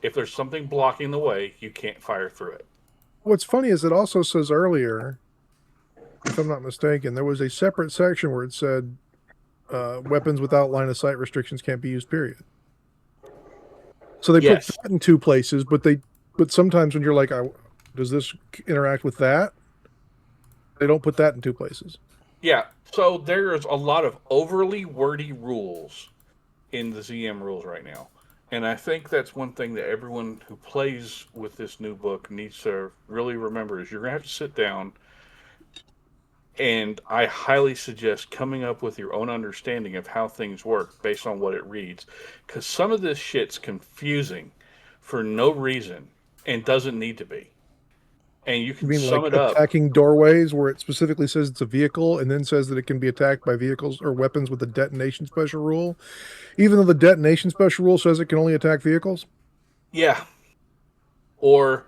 If there's something blocking the way, you can't fire through it. What's funny is it also says earlier, if I'm not mistaken, there was a separate section where it said weapons without line of sight restrictions can't be used, period. So they Yes. put that in two places, but sometimes when you're like, does this interact with that? They don't put that in two places. Yeah, so there's a lot of overly wordy rules in the ZM rules right now. And I think that's one thing that everyone who plays with this new book needs to really remember is you're going to have to sit down, and I highly suggest coming up with your own understanding of how things work based on what it reads. Because some of this shit's confusing for no reason and doesn't need to be. And you You can mean sum like it up. attacking doorways where it specifically says it's a vehicle and then says that it can be attacked by vehicles or weapons with the detonation special rule, even though the detonation special rule says it can only attack vehicles? Yeah. Or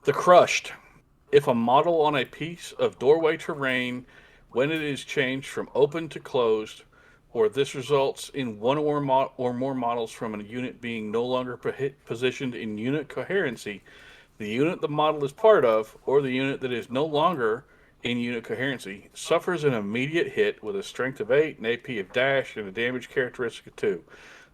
the crushed. If a model on a piece of doorway terrain, when it is changed from open to closed, or this results in one or more models from a unit being no longer positioned in unit coherency, the unit the model is part of, or the unit that is no longer in unit coherency, suffers an immediate hit with a strength of 8, an AP of dash, and a damage characteristic of 2.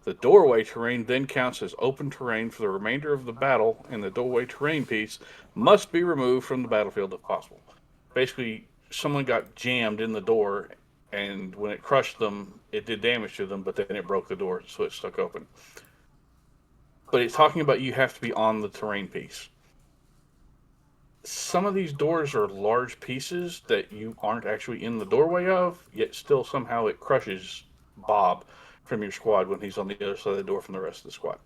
The doorway terrain then counts as open terrain for the remainder of the battle, and the doorway terrain piece must be removed from the battlefield if possible. Basically, someone got jammed in the door, and when it crushed them, it did damage to them, but then it broke the door, so it stuck open. But it's talking about you have to be on the terrain piece. Some of these doors are large pieces that you aren't actually in the doorway of, yet still somehow it crushes Bob from your squad when he's on the other side of the door from the rest of the squad.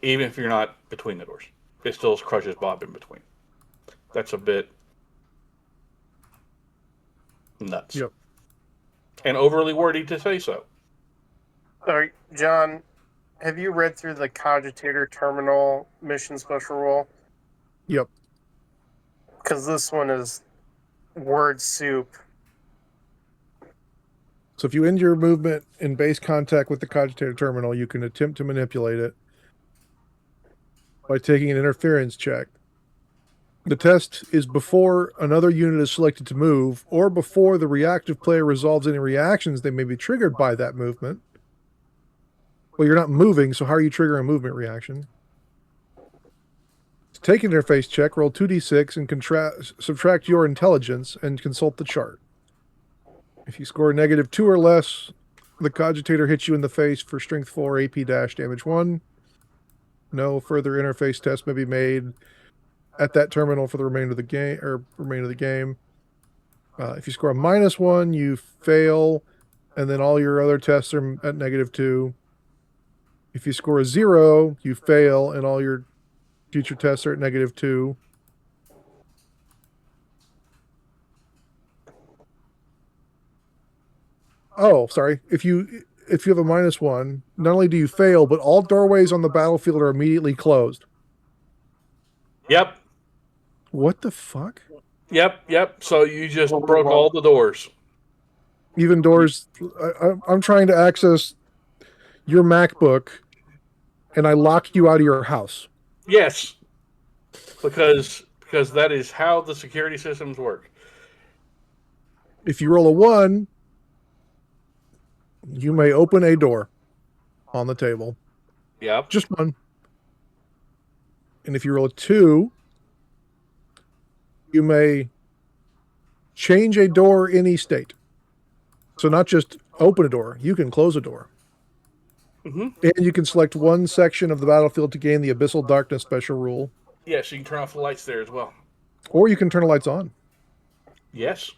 Even if you're not between the doors, it still crushes Bob in between. That's a bit nuts. Yep. And overly wordy to say so. Sorry, John, have you read through the Cogitator Terminal Mission Special Rule? Yep. Because this one is word soup. So if you end your movement in base contact with the cogitator terminal, you can attempt to manipulate it by taking an interference check. The test is before another unit is selected to move, or before the reactive player resolves any reactions that may be triggered by that movement. Well, you're not moving, so how are you triggering a movement reaction? To take an interface check, roll 2d6 and subtract your intelligence and consult the chart. If you score -2 or less, the cogitator hits you in the face for strength 4, AP dash, damage 1. No further interface test may be made at that terminal for the remainder of the game. If you score a -1, you fail, and then all your other tests are at -2. If you score a 0, you fail, and all your future tests are at -2. Oh, sorry. If you have a -1, not only do you fail, but all doorways on the battlefield are immediately closed. Yep. What the fuck? Yep. So you just broke all the doors. Even doors. I'm trying to access your MacBook, and I lock you out of your house. Yes. Because that is how the security systems work. If you roll a 1, you may open a door on the table. Yep. Just one. And if you roll a 2, you may change a door any state. So not just open a door, you can close a door. Mm-hmm. And you can select one section of the battlefield to gain the Abyssal Darkness special rule. Yes, you can turn off the lights there as well. Or you can turn the lights on. Yes.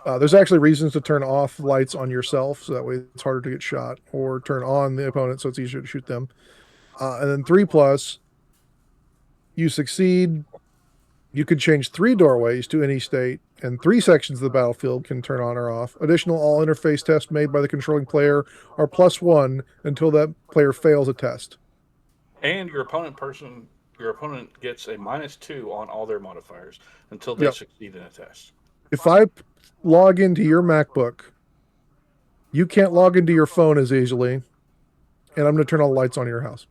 There's actually reasons to turn off lights on yourself, so that way it's harder to get shot, or turn on the opponent so it's easier to shoot them. And then 3+, you succeed, you could change 3 doorways to any state, and 3 sections of the battlefield can turn on or off. Additional all interface tests made by the controlling player are +1 until that player fails a test. And your opponent gets a -2 on all their modifiers until they succeed in a test. If I log into your MacBook You can't log into your phone as easily, and I'm going to turn all the lights on in your house.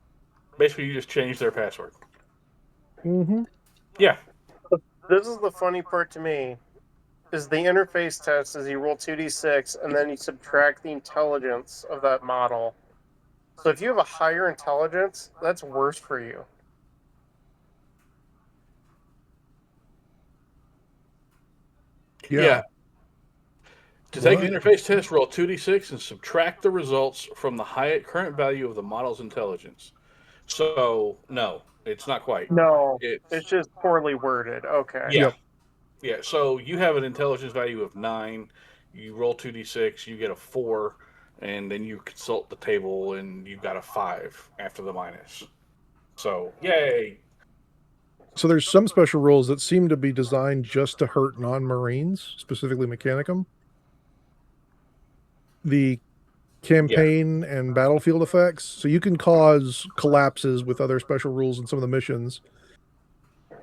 Basically, you just change their password. Mm-hmm. Yeah. This is the funny part to me, is the interface test is you roll 2d6 and then you subtract the intelligence of that model. So if you have a higher intelligence, that's worse for you. Yeah. To take the What? interface test, roll 2d6 and subtract the results from the current value of the model's intelligence. So, no, it's not quite. No, it's just poorly worded. Okay. Yeah. Yep. Yeah, so you have an intelligence value of 9. You roll 2d6, you get a 4, and then you consult the table, and you got a 5 after the minus. So, yay! So there's some special rules that seem to be designed just to hurt non-Marines, specifically Mechanicum. The campaign and battlefield effects. So you can cause collapses with other special rules in some of the missions.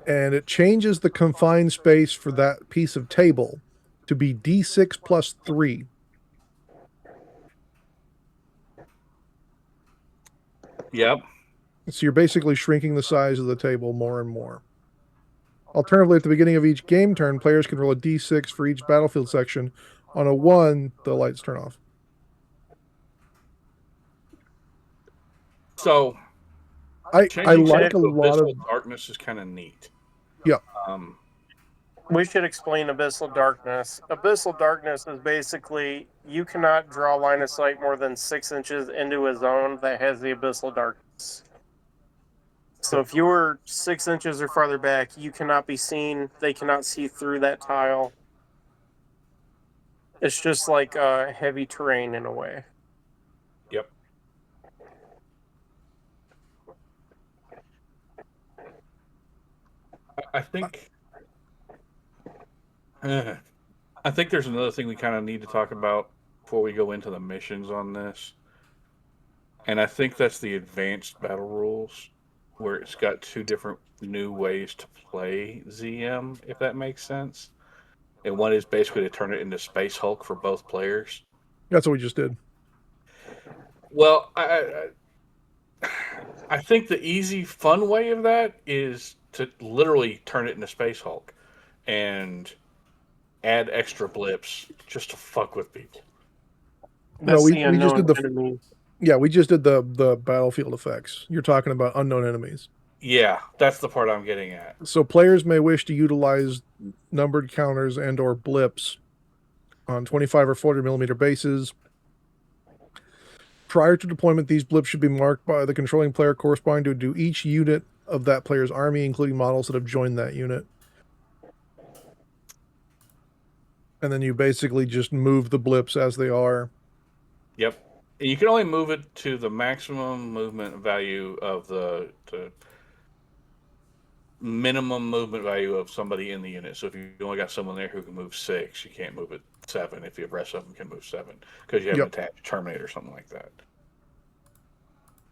And it changes the confined space for that piece of table to be D6 plus 3. Yep. So you're basically shrinking the size of the table more and more. Alternatively, at the beginning of each game turn, players can roll a D6 for each battlefield section. On a 1, the lights turn off. So, I changing like to a lot of... Abyssal Darkness is kind of neat. Yeah. We should explain Abyssal Darkness. Abyssal Darkness is basically you cannot draw line of sight more than 6 inches into a zone that has the Abyssal Darkness. So if you were 6 inches or farther back, you cannot be seen. They cannot see through that tile. It's just like heavy terrain in a way. Yep. I think there's another thing we kind of need to talk about before we go into the missions on this. And I think that's the advanced battle rules, where it's got 2 different new ways to play ZM, if that makes sense. And one is basically to turn it into Space Hulk for both players. That's what we just did. Well, I think the easy, fun way of that is to literally turn it into Space Hulk and add extra blips just to fuck with people. That's we the unknown just did the enemy. Yeah, we just did the battlefield effects. You're talking about unknown enemies. Yeah, that's the part I'm getting at. So players may wish to utilize numbered counters and or blips on 25 or 40 millimeter bases. Prior to deployment, these blips should be marked by the controlling player corresponding to each unit of that player's army, including models that have joined that unit. And then you basically just move the blips as they are. Yep. And you can only move it to the maximum movement value of the minimum movement value of somebody in the unit. So if you only got someone there who can move 6, you can't move it 7 if the rest of them can move 7 because you have an attached Terminator or something like that.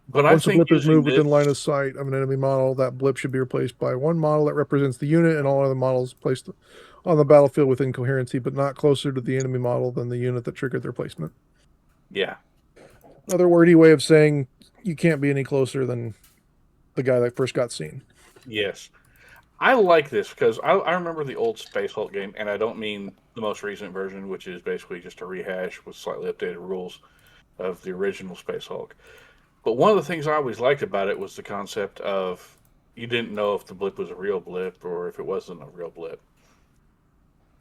But once I a think blip is moved this, within line of sight of an enemy model, that blip should be replaced by one model that represents the unit and all other models placed on the battlefield within coherency, but not closer to the enemy model than the unit that triggered their placement. Yeah. Another wordy way of saying you can't be any closer than the guy that first got seen. Yes. I like this because I remember the old Space Hulk game, and I don't mean the most recent version, which is basically just a rehash with slightly updated rules of the original Space Hulk. But one of the things I always liked about it was the concept of you didn't know if the blip was a real blip or if it wasn't a real blip.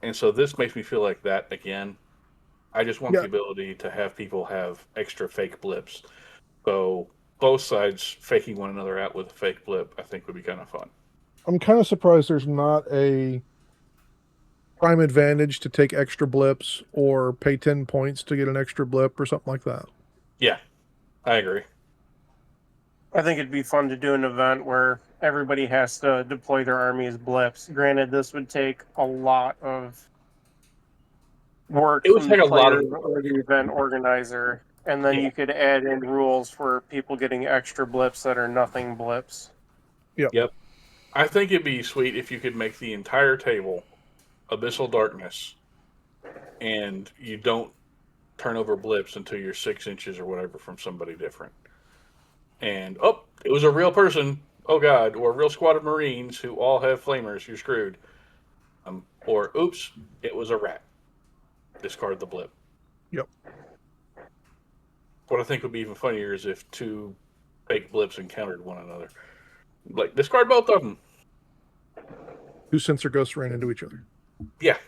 And so this makes me feel like that again. I just want the ability to have people have extra fake blips. So both sides faking one another out with a fake blip, I think would be kind of fun. I'm kind of surprised there's not a prime advantage to take extra blips or pay 10 points to get an extra blip or something like that. Yeah, I agree. I think it'd be fun to do an event where everybody has to deploy their army as blips. Granted, this would take a lot of work It would from take the a lot player of or the event organizer, and then you could add in rules for people getting extra blips that are nothing blips. Yep. I think it'd be sweet if you could make the entire table Abyssal Darkness, and you don't turn over blips until you're 6 inches or whatever from somebody different. And, it was a real person. Oh, God. Or a real squad of Marines who all have flamers. You're screwed. Or, oops, it was a rat. Discard the blip. Yep. What I think would be even funnier is if 2 fake blips encountered one another. Like, discard both of them. 2 sensor ghosts ran into each other. Yeah.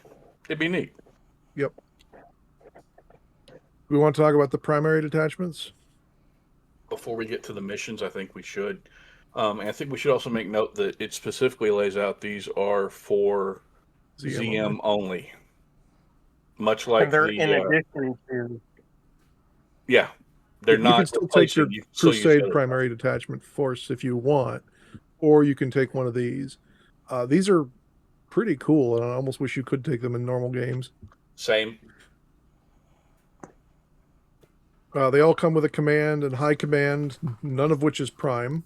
It'd be neat. Yep. We want to talk about the primary detachments? Before we get to the missions, I think we should. And I think we should also make note that it specifically lays out these are for ZM only. Much like and they're in addition to. Yeah. They're not. You can still take your Crusade primary detachment force if you want, or you can take one of these. These are pretty cool, and I almost wish you could take them in normal games. Same. They all come with a command and high command, none of which is prime.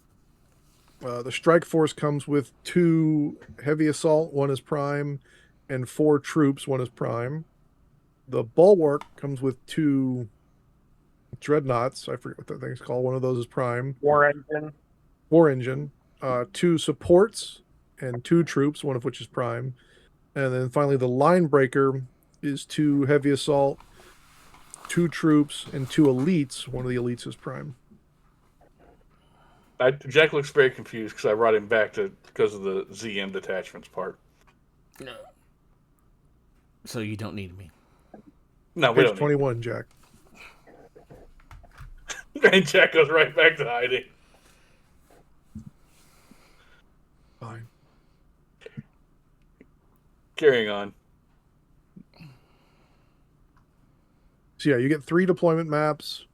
The strike force comes with 2 heavy assault, 1 is prime, and 4 troops, 1 is prime. The bulwark comes with 2 dreadnoughts. I forget what that thing's called. One of those is prime. War engine. 2 supports and 2 troops, 1 of which is prime. And then finally the line breaker is 2 heavy assault, 2 troops, and 2 elites. 1 of the elites is prime. Jack looks very confused because I brought him back because of the ZM detachments part. No. So you don't need me. No, we don't. 21, Jack. And Jack goes right back to hiding. Fine. Carrying on. So yeah, you get 3 deployment maps.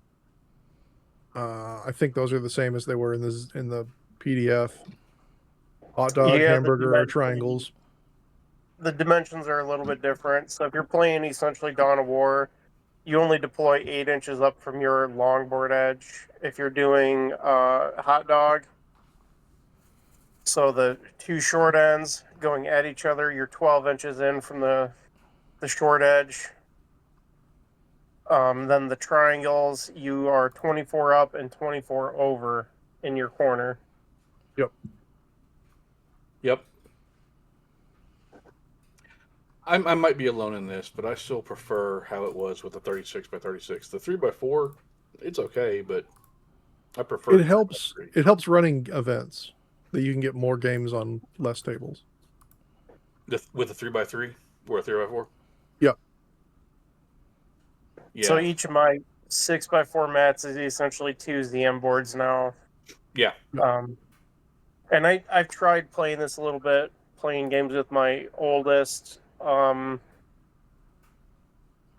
I think those are the same as they were in the PDF. Hot dog, hamburger, or triangles. The dimensions are a little bit different. So if you're playing essentially Dawn of War, you only deploy 8 inches up from your longboard edge. If you're doing hot dog, so the 2 short ends going at each other, you're 12 inches in from the short edge. Then the triangles, you are 24 up and 24 over in your corner. Yep. I might be alone in this, but I still prefer how it was with the 36 by 36. The 3x4, it's okay, but I prefer it. Helps running events that you can get more games on less tables. With a 3x3 or a 3x4? Yep. Yeah. So each of my 6x4 mats is essentially 2 ZM boards now. Yeah. And I've tried playing this a little bit, playing games with my oldest,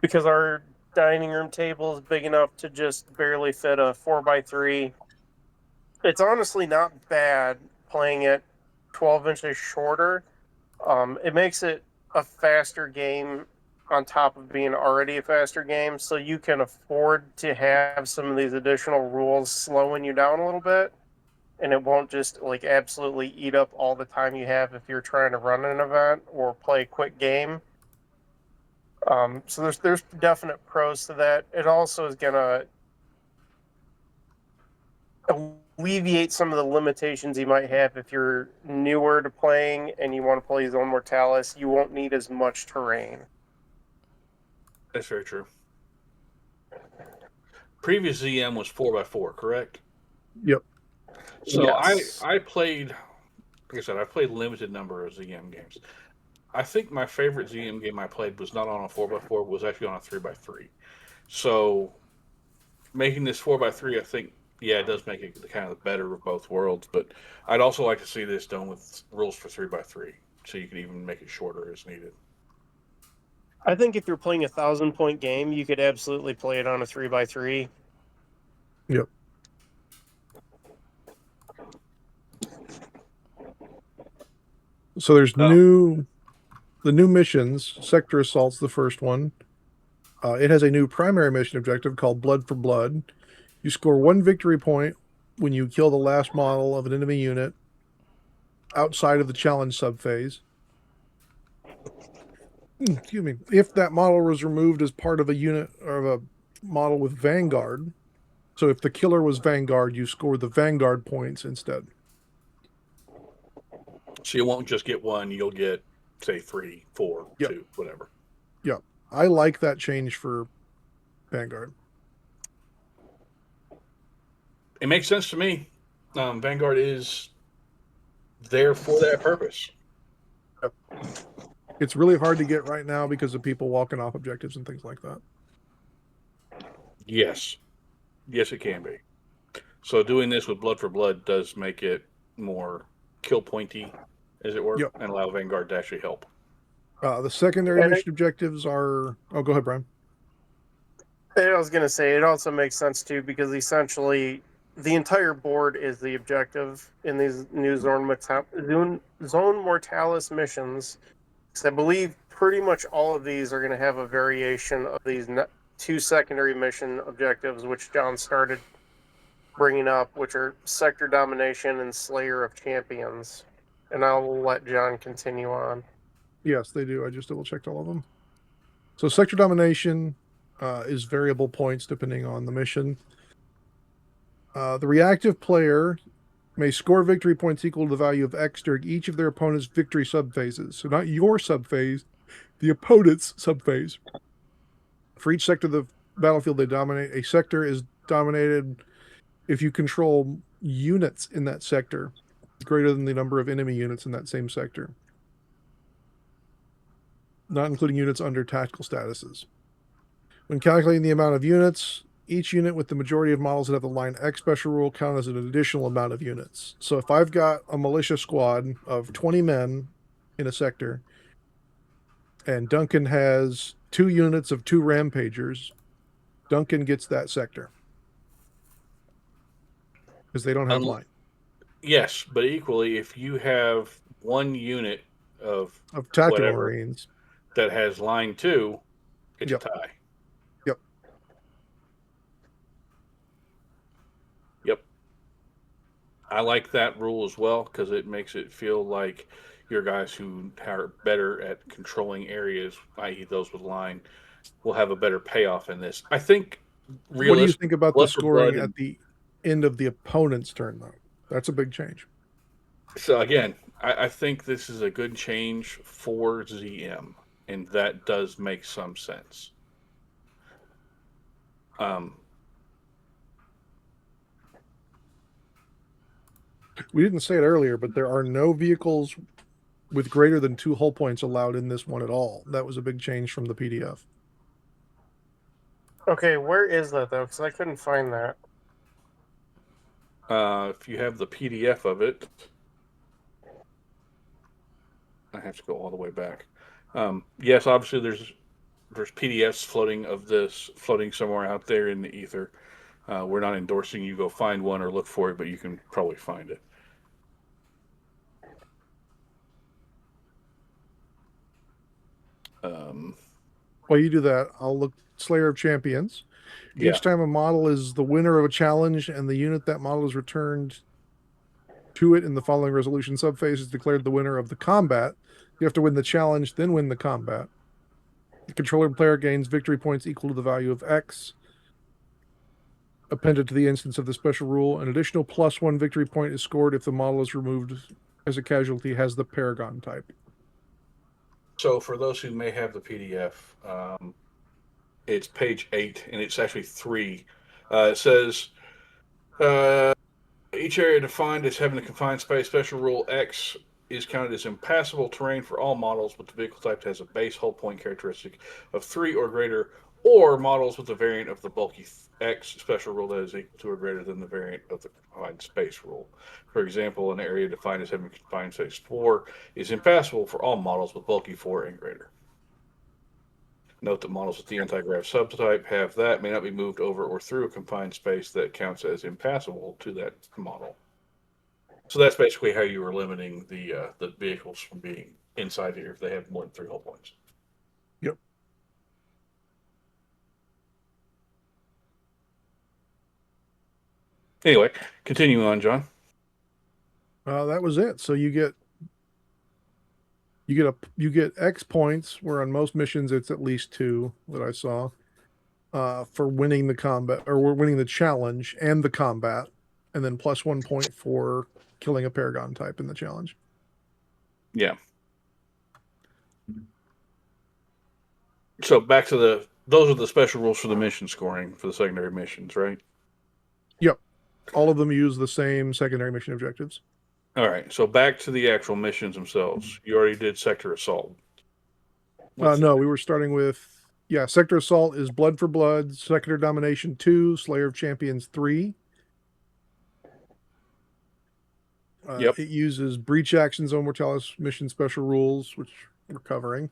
because our dining room table is big enough to just barely fit a 4x3. It's honestly not bad playing it 12 inches shorter. It makes it a faster game on top of being already a faster game, so you can afford to have some of these additional rules slowing you down a little bit, and it won't just like absolutely eat up all the time you have if you're trying to run an event or play a quick game. So there's definite pros to that. It also is gonna alleviate some of the limitations you might have if you're newer to playing and you want to play Zone Mortalis. You won't need as much terrain. That's very true. Previous ZM was 4x4, correct? Yep. So yes. I played, like I said, I played a limited number of ZM games. I think my favorite ZM game I played was not on a 4x4, was actually on a 3x3. So making this 4x3, I think, yeah, it does make it kind of the better of both worlds. But I'd also like to see this done with rules for 3x3, so you could even make it shorter as needed. I think if you're playing a 1,000-point game, you could absolutely play it on a 3x3. Yep. So there's the new missions. Sector Assault's the first one. It has a new primary mission objective called Blood for Blood. You score 1 victory point when you kill the last model of an enemy unit outside of the challenge subphase. Excuse me. If that model was removed as part of a unit or of model with Vanguard. So if the killer was Vanguard, you score the Vanguard points instead. So you won't just get one, you'll get, say, 3, 4, Yep. 2, whatever. Yeah. I like that change for Vanguard. It makes sense to me. Vanguard is there for that purpose. Yep. It's really hard to get right now because of people walking off objectives and things like that. Yes. Yes, it can be. So doing this with Blood for Blood does make it more kill pointy, as it were, Yep. and allow Vanguard to actually help. The secondary mission objectives are... Oh, go ahead, Brian. I was going to say, it also makes sense, too, because essentially the entire board is the objective in these new Zone Mortalis missions. Because I believe pretty much all of these are going to have a variation of these 2 secondary mission objectives, which John started bringing up, which are Sector Domination and Slayer of Champions. And I'll let John continue on. Yes, they do. I just double-checked all of them. So Sector Domination is variable points depending on the mission. The reactive player may score victory points equal to the value of X during each of their opponent's victory subphases. So not your subphase, the opponent's subphase. For each sector of the battlefield they dominate, a sector is dominated if you control units in that sector greater than the number of enemy units in that same sector, not including units under tactical statuses. When calculating the amount of units, each unit with the majority of models that have the line X special rule count as an additional amount of units. So if I've got a militia squad of 20 men in a sector, and Duncan has 2 units of 2 rampagers, Duncan gets that sector. Because they don't have line. Yes, but equally, if you have 1 unit of tactical Marines that has line 2, it's a tie. Yep. Yep. I like that rule as well because it makes it feel like your guys who are better at controlling areas, i.e. those with line, will have a better payoff in this. I think what do you think about the scoring at the end of the opponent's turn, though? That's a big change. So again, I think this is a good change for ZM, and that does make some sense. We didn't say it earlier, but there are no vehicles with greater than 2 hull points allowed in this one at all. That was a big change from the PDF. Okay, where is that, though? Because I couldn't find that. If you have the PDF of it, I have to go all the way back. Yes, obviously there's PDFs floating somewhere out there in the ether. We're not endorsing you go find one or look for it, but you can probably find it. While you do that, I'll look Slayer of Champions. Each time a model is the winner of a challenge and the unit that model is returned to it in the following resolution subphase is declared the winner of the combat. You have to win the challenge, then win the combat. The controller player gains victory points equal to the value of X appended to the instance of the special rule. An additional +1 victory point is scored if the model is removed as a casualty has the Paragon type. So for those who may have the PDF, it's page 8, and it's actually 3. It says, each area defined as having a confined space special rule X is counted as impassable terrain for all models with the vehicle type that has a base hull point characteristic of 3 or greater, or models with the variant of the bulky X special rule that is equal to or greater than the variant of the confined space rule. For example, an area defined as having confined space 4 is impassable for all models with bulky 4 and greater. Note that models with the anti-grav subtype have that may not be moved over or through a confined space that counts as impassable to that model. So that's basically how you were limiting the vehicles from being inside here if they have more than 3 hull points. Yep. Anyway, continue on, John. That was it. So you get X points, where on most missions it's at least 2 that I saw. for winning the combat, or we're winning the challenge and the combat, and then plus 1 point for killing a Paragon type in the challenge. Yeah. So back to those are the special rules for the mission scoring for the secondary missions, right? Yep. All of them use the same secondary mission objectives. All right. So back to the actual missions themselves. You already did Sector Assault. No, we were starting with, Sector Assault is Blood for Blood, Sector Domination 2, Slayer of Champions 3. Yep. It uses Breach Action Zone Mortalis mission special rules, which we're covering.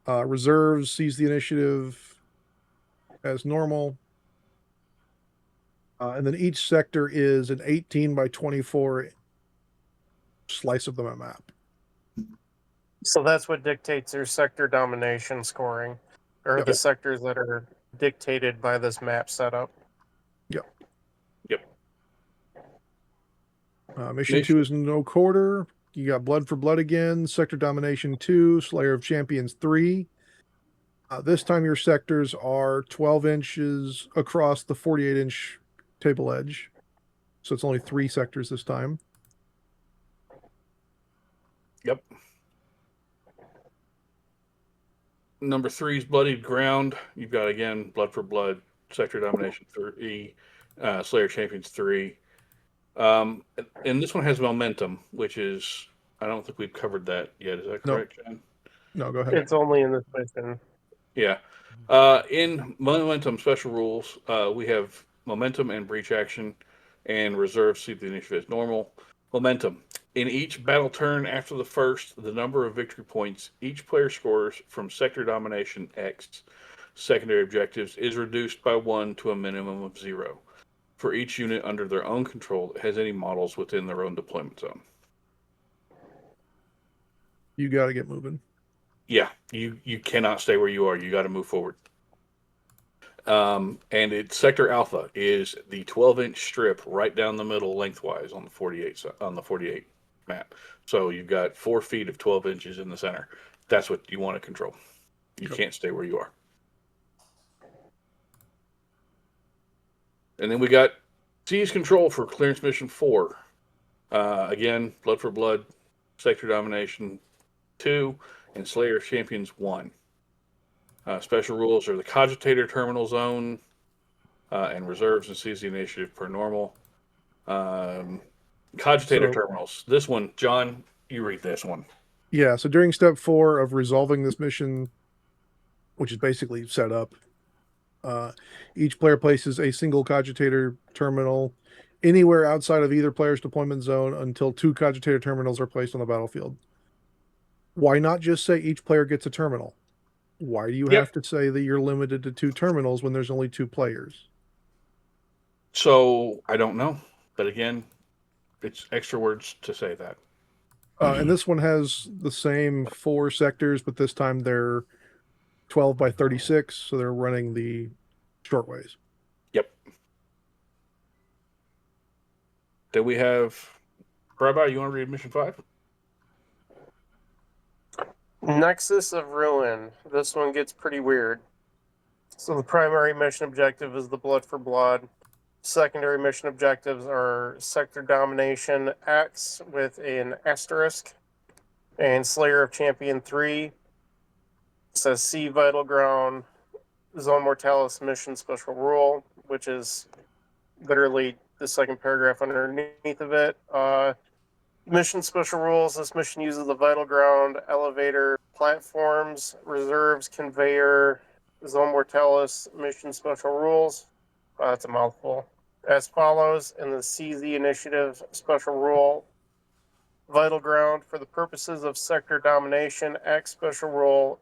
Reserves sees the initiative as normal. And then each sector is an 18 by 24 slice of the map. So that's what dictates your sector domination scoring, or Yep. the sectors that are dictated by this map setup. Yep. Mission 2 is no quarter. You got Blood for Blood again, Sector Domination 2, Slayer of Champions 3. This time your sectors are 12 inches across the 48-inch table edge. So it's only 3 sectors this time. Yep. Number 3 is Bloodied Ground. You've got, again, Blood for Blood, Sector Domination 3, Slayer Champions 3. And this one has Momentum, which is, I don't think we've covered that yet. Is that correct, John? No, go ahead. It's only in this mission. Yeah. In Momentum special rules, we have Momentum and Breach Action, and Reserve see the initiative as normal. Momentum. In each battle turn after the first, the number of victory points each player scores from Sector Domination X secondary objectives is reduced by 1 to a minimum of 0 for each unit under their own control that has any models within their own deployment zone. You got to get moving. Yeah, you cannot stay where you are. You got to move forward. And its Sector Alpha is the 12-inch strip right down the middle lengthwise on the 48 map. So you've got 4 feet of 12 inches in the center. That's what you want to control. You can't stay where you are. And then we got Seize Control for Clearance Mission 4. Again, Blood for Blood, Sector Domination 2, and Slayer of Champions 1. Special rules are the Cogitator Terminal Zone, and Reserves and Seize the Initiative per normal. Cogitator Terminals. This one, John, you read this one. Yeah, so during step 4 of resolving this mission, which is basically set up, each player places a single Cogitator Terminal anywhere outside of either player's deployment zone until 2 Cogitator Terminals are placed on the battlefield. Why not just say each player gets a terminal? Why do you have to say that you're limited to 2 terminals when there's only 2 players? So, I don't know. But again, it's extra words to say that. And this one has the same 4 sectors, but this time they're 12 by 36, so they're running the short ways. Yep. Then we have... Rabbi, you want to read Mission 5? Nexus of Ruin. This one gets pretty weird. So the primary mission objective is the Blood for Blood. Secondary mission objectives are Sector Domination X with an asterisk, and Slayer of Champion 3. It says See Vital Ground, Zone Mortalis mission special rule, which is literally the second paragraph underneath of it. Mission special rules. This mission uses the Vital Ground, elevator, platforms, reserves, conveyor, Zone Mortalis mission special rules. That's a mouthful. As follows, in the CZ Initiative special rule, Vital Ground, for the purposes of Sector Domination X special rule,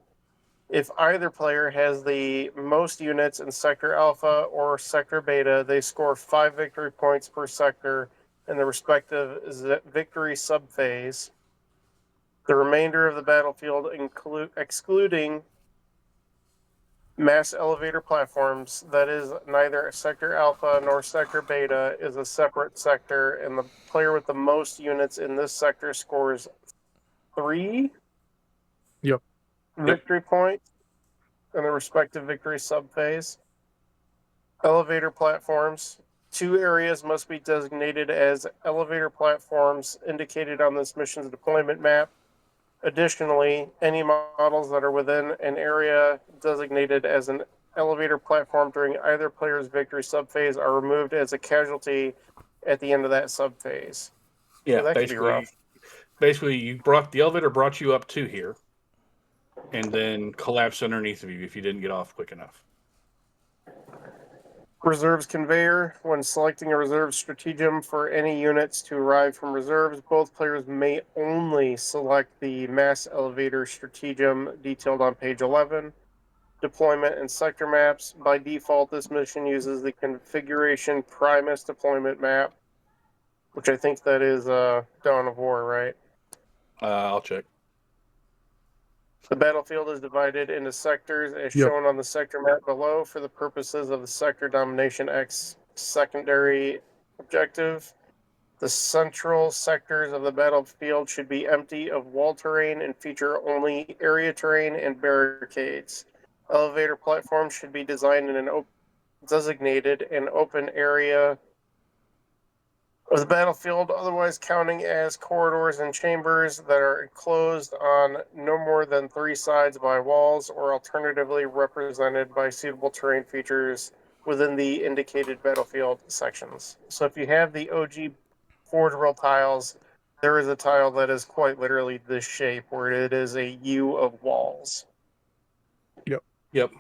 if either player has the most units in Sector Alpha or Sector Beta, they score 5 victory points per sector in the respective victory subphase. The remainder of the battlefield, excluding mass elevator platforms, that is neither Sector Alpha nor Sector Beta, is a separate sector, and the player with the most units in this sector scores 3 victory points in the respective victory subphase. Elevator platforms. 2 areas must be designated as elevator platforms indicated on this mission's deployment map. Additionally, any models that are within an area designated as an elevator platform during either player's victory subphase are removed as a casualty at the end of that subphase. Yeah, That could be rough. Basically, the elevator brought you up to here, and then collapsed underneath of you if you didn't get off quick enough. Reserves conveyor. When selecting a reserve stratagem for any units to arrive from reserves, both players may only select the mass elevator stratagem detailed on page 11. Deployment and sector maps. By default, this mission uses the configuration Primus deployment map, which I think that is Dawn of War, right? I'll check. The battlefield is divided into sectors as Yep. shown on the sector map below for the purposes of the Sector Domination X secondary objective. The central sectors of the battlefield should be empty of wall terrain and feature only area terrain and barricades. Elevator platforms should be designed in an designated and open area of the battlefield, otherwise counting as corridors and chambers that are enclosed on no more than 3 sides by walls, or alternatively represented by suitable terrain features within the indicated battlefield sections. So if you have the OG Forge World tiles, there is a tile that is quite literally this shape, where it is a U of walls. Yep.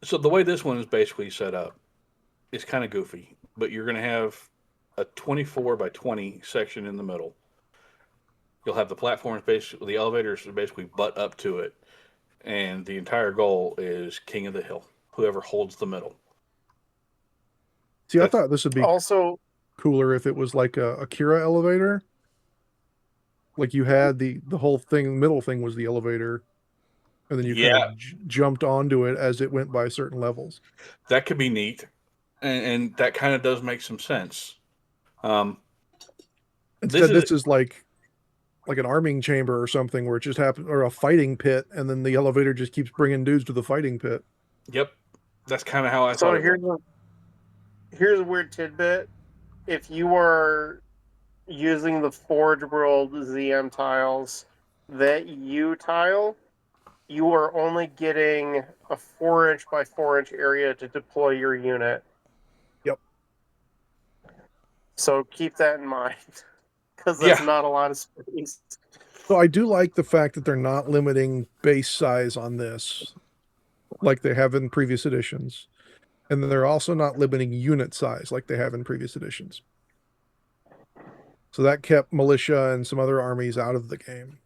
So the way this one is basically set up is kind of goofy, but you're going to have a 24 by 20 section in the middle. You'll have the platforms, basically the elevators basically butt up to it, and the entire goal is king of the hill, whoever holds the middle. See, I thought this would be Also, cooler if it was like a Akira elevator. Like you had the whole thing, middle thing was the elevator, and then you kind of jumped onto it as it went by certain levels. That could be neat, and that kind of does make some sense. Instead, this is like an arming chamber or something where it just happens, or a fighting pit, and then the elevator just keeps bringing dudes to the fighting pit. Yep, that's kind of how I so thought. here's a weird tidbit. If you are using the Forge World ZM tiles, that U tile, you are only getting a 4-inch by 4-inch area to deploy your unit. Yep. So keep that in mind, because that's not a lot of space. So I do like the fact that they're not limiting base size on this, like they have in previous editions. And then they're also not limiting unit size like they have in previous editions. So that kept militia and some other armies out of the game.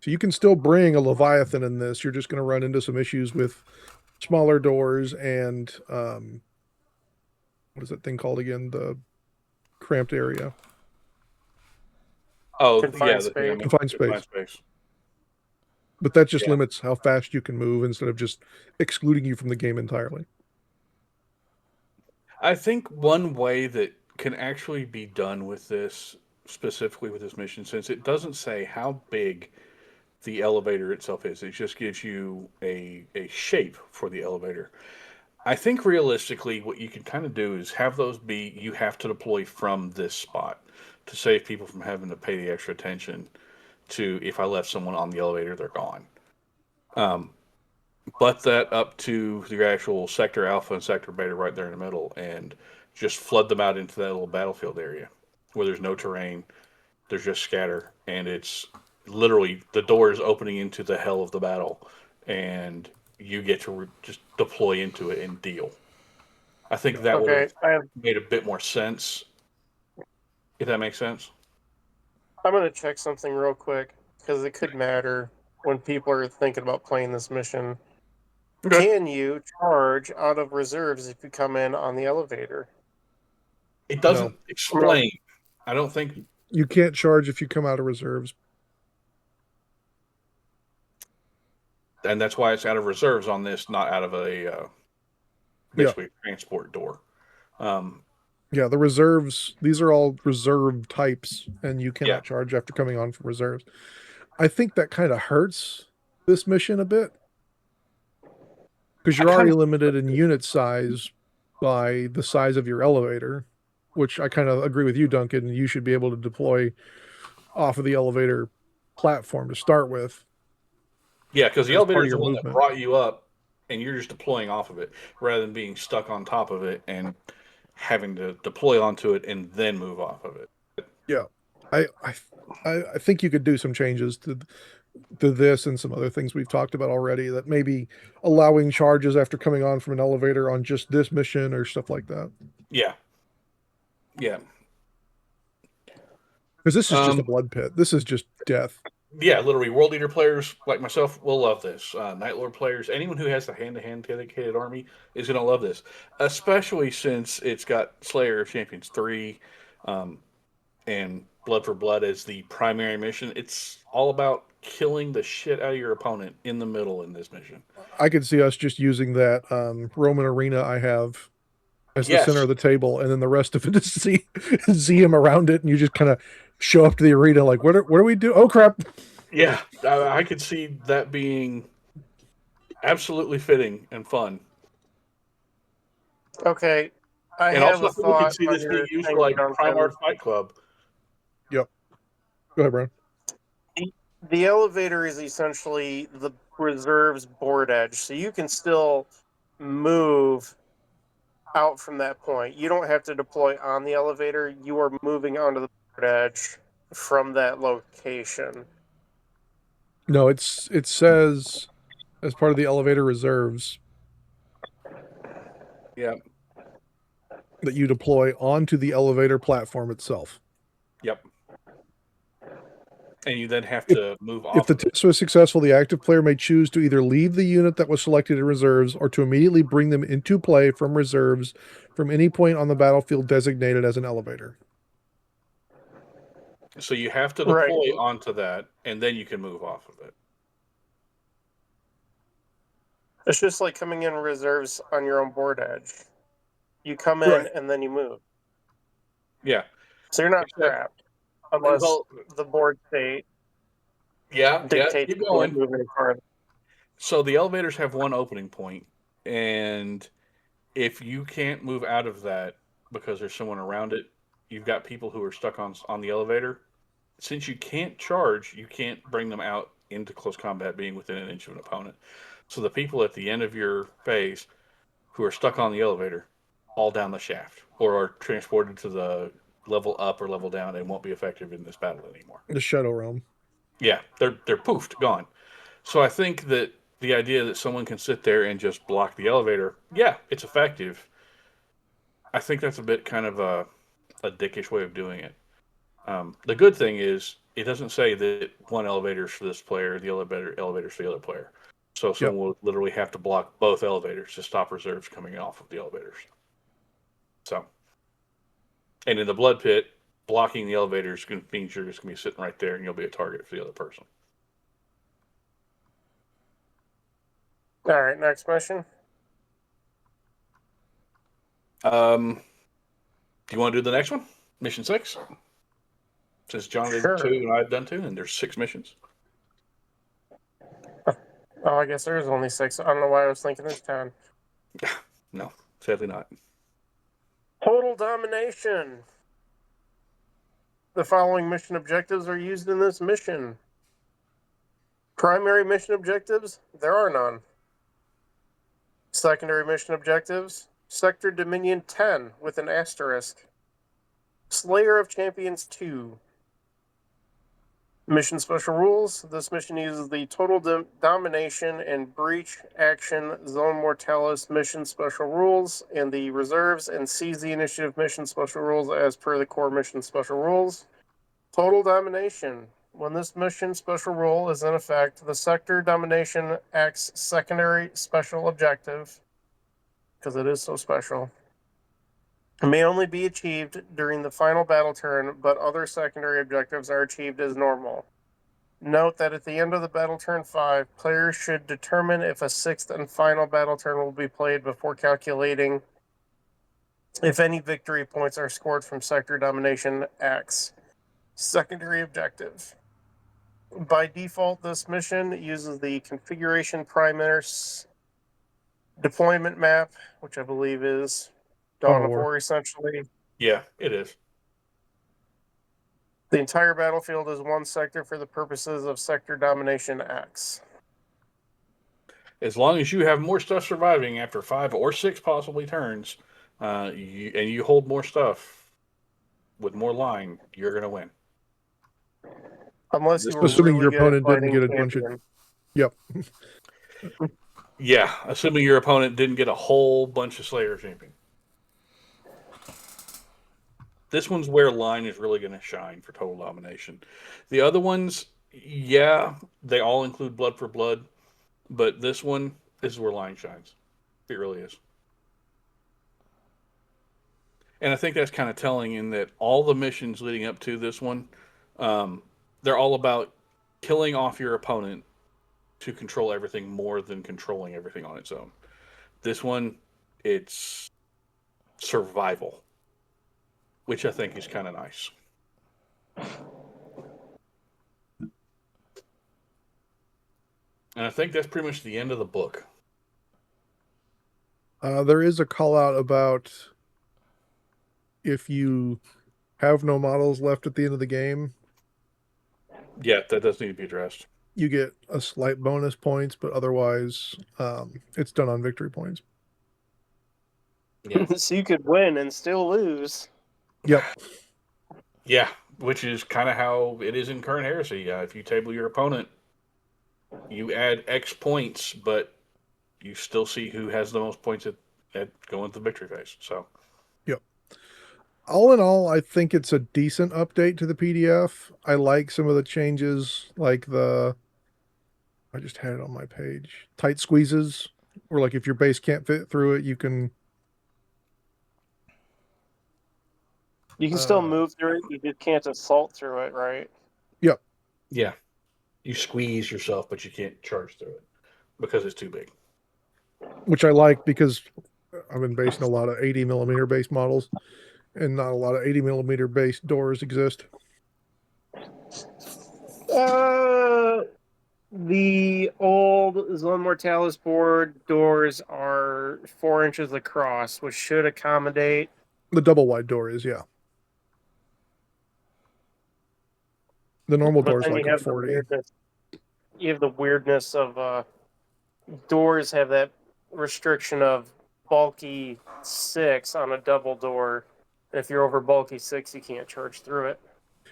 So you can still bring a Leviathan in this. You're just going to run into some issues with smaller doors and what is that thing called again? The cramped area. Oh, Confined space. Confined space. But that just limits how fast you can move instead of just excluding you from the game entirely. I think one way that can actually be done with this, specifically with this mission, since it doesn't say how big the elevator itself is, it just gives you a shape for the elevator. I think realistically what you can kind of do is have those be, you have to deploy from this spot to save people from having to pay the extra attention to, if I left someone on the elevator, they're gone. Butt that up to the actual Sector Alpha and Sector Beta right there in the middle, and just flood them out into that little battlefield area where there's no terrain, there's just scatter, and it's literally the door is opening into the hell of the battle, and you get to just deploy into it and deal. I think that would have made a bit more sense, if that makes sense. I'm going to check something real quick, because it could matter when people are thinking about playing this mission. Okay. Can you charge out of reserves if you come in on the elevator? It doesn't explain. I don't think... You can't charge if you come out of reserves. And that's why it's out of reserves on this, not out of a basically a transport door. Yeah, the reserves, these are all reserve types, and you cannot charge after coming on from reserves. I think that kind of hurts this mission a bit, because you're already limited in unit size by the size of your elevator, which I kind of agree with you, Duncan. You should be able to deploy off of the elevator platform to start with. Yeah, because the As part elevator of is the your one that movement. brought you up, and you're just deploying off of it rather than being stuck on top of it and having to deploy onto it and then move off of it. Yeah, I think you could do some changes to this and some other things we've talked about already, that maybe allowing charges after coming on from an elevator on just this mission or stuff like that. Yeah. Yeah. Because this is just a blood pit. This is just death. Yeah, literally, World Leader players like myself will love this. Night Lord players, anyone who has the hand-to-hand dedicated army is going to love this, especially since it's got Slayer of Champions 3 and Blood for Blood as the primary mission. It's all about killing the shit out of your opponent in the middle in this mission. I could see us just using that Roman arena I have as the center of the table, and then the rest of it is see him around it, and you just kind of show up to the arena like, what do we do? Oh crap! Yeah, I could see that being absolutely fitting and fun. Okay, I And have also, a people could thought see on this your being used thing, for like Duncan. Primarch Fight Club. Yep. Go ahead, Brian. The elevator is essentially the reserve's board edge, so you can still move out from that point. You don't have to deploy on the elevator. You are moving onto the board edge from that location. No, it says as part of the elevator reserves. Yeah. That you deploy onto the elevator platform itself. Yep. And you then have to move off. If the test was successful, the active player may choose to either leave the unit that was selected in reserves or to immediately bring them into play from reserves from any point on the battlefield designated as an elevator. So you have to deploy onto that, and then you can move off of it. It's just like coming in reserves on your own board edge. You come in and then you move. Yeah. So you're not trapped unless the board state dictates keep going. Moving farther. So the elevators have one opening point, and if you can't move out of that because there's someone around it, you've got people who are stuck on the elevator. Since you can't charge, you can't bring them out into close combat being within an inch of an opponent. So the people at the end of your phase who are stuck on the elevator fall down the shaft or are transported to the level up or level down and won't be effective in this battle anymore. The Shadow Realm. Yeah, they're poofed, gone. So I think that the idea that someone can sit there and just block the elevator, yeah, it's effective. I think that's a bit kind of a dickish way of doing it. The good thing is it doesn't say that one elevator is for this player, the elevator is for the other player. So someone will literally have to block both elevators to stop reserves coming off of the elevators. So, and in the blood pit, blocking the elevators means you're just going to be sitting right there and you'll be a target for the other person. All right, next mission. Do you want to do the next one? Mission 6? Since John did 2 and I've done 2, and there's 6 missions. Oh, I guess there's only 6. I don't know why I was thinking there's 10. No, sadly not. Total domination. The following mission objectives are used in this mission. Primary mission objectives, there are none. Secondary mission objectives, Sector Dominion 10 with an asterisk. Slayer of Champions 2. Mission special rules. This mission uses the Total Domination and Breach Action Zone Mortalis mission special rules and the reserves and Seize the Initiative mission special rules as per the core mission special rules. Total Domination. When this mission special rule is in effect, the Sector Domination acts secondary special objective, because it is so special. It may only be achieved during the final battle turn, but other secondary objectives are achieved as normal. Note that at the end of the battle turn 5, players should determine if a 6th and final battle turn will be played before calculating if any victory points are scored from Sector Domination X. Secondary objective. By default, this mission uses the Configuration Primaris deployment map, which I believe is Dawn of War, essentially. Yeah, it is. The entire battlefield is one sector for the purposes of Sector Domination X. As long as you have more stuff surviving after 5 or 6 possibly turns, and you hold more stuff with more line, you're going to win. Unless you were assuming really your good at opponent didn't fighting get a bunch of. champion. Yep. Yeah, assuming your opponent didn't get a whole bunch of Slayer champion. This one's where line is really going to shine for total domination. The other ones, yeah, they all include blood for blood, but this one is where line shines. It really is. And I think that's kind of telling in that all the missions leading up to this one, they're all about killing off your opponent to control everything more than controlling everything on its own. This one, it's survival, which I think is kind of nice. And I think that's pretty much the end of the book. There is a call out about if you have no models left at the end of the game. Yeah, that does need to be addressed. You get a slight bonus points, but otherwise, it's done on victory points. Yeah. So you could win and still lose. Yep. Yeah, which is kind of how it is in current Heresy. If you table your opponent, you add X points, but you still see who has the most points at going to the victory phase. So, yep. All in all, I think it's a decent update to the PDF. I like some of the changes, like I just had it on my page. Tight squeezes, or like if your base can't fit through it, you can. You can still move through it. You just can't assault through it, right? Yep. Yeah. You squeeze yourself, but you can't charge through it because it's too big. Which I like because I've been basing a lot of 80 millimeter base models, and not a lot of 80 millimeter base doors exist. The old Zone Mortalis board doors are 4 inches across, which should accommodate. The double wide door is, yeah. The normal door is like a 40. You have the weirdness of doors have that restriction of bulky 6 on a double door. If you're over bulky 6, you can't charge through it.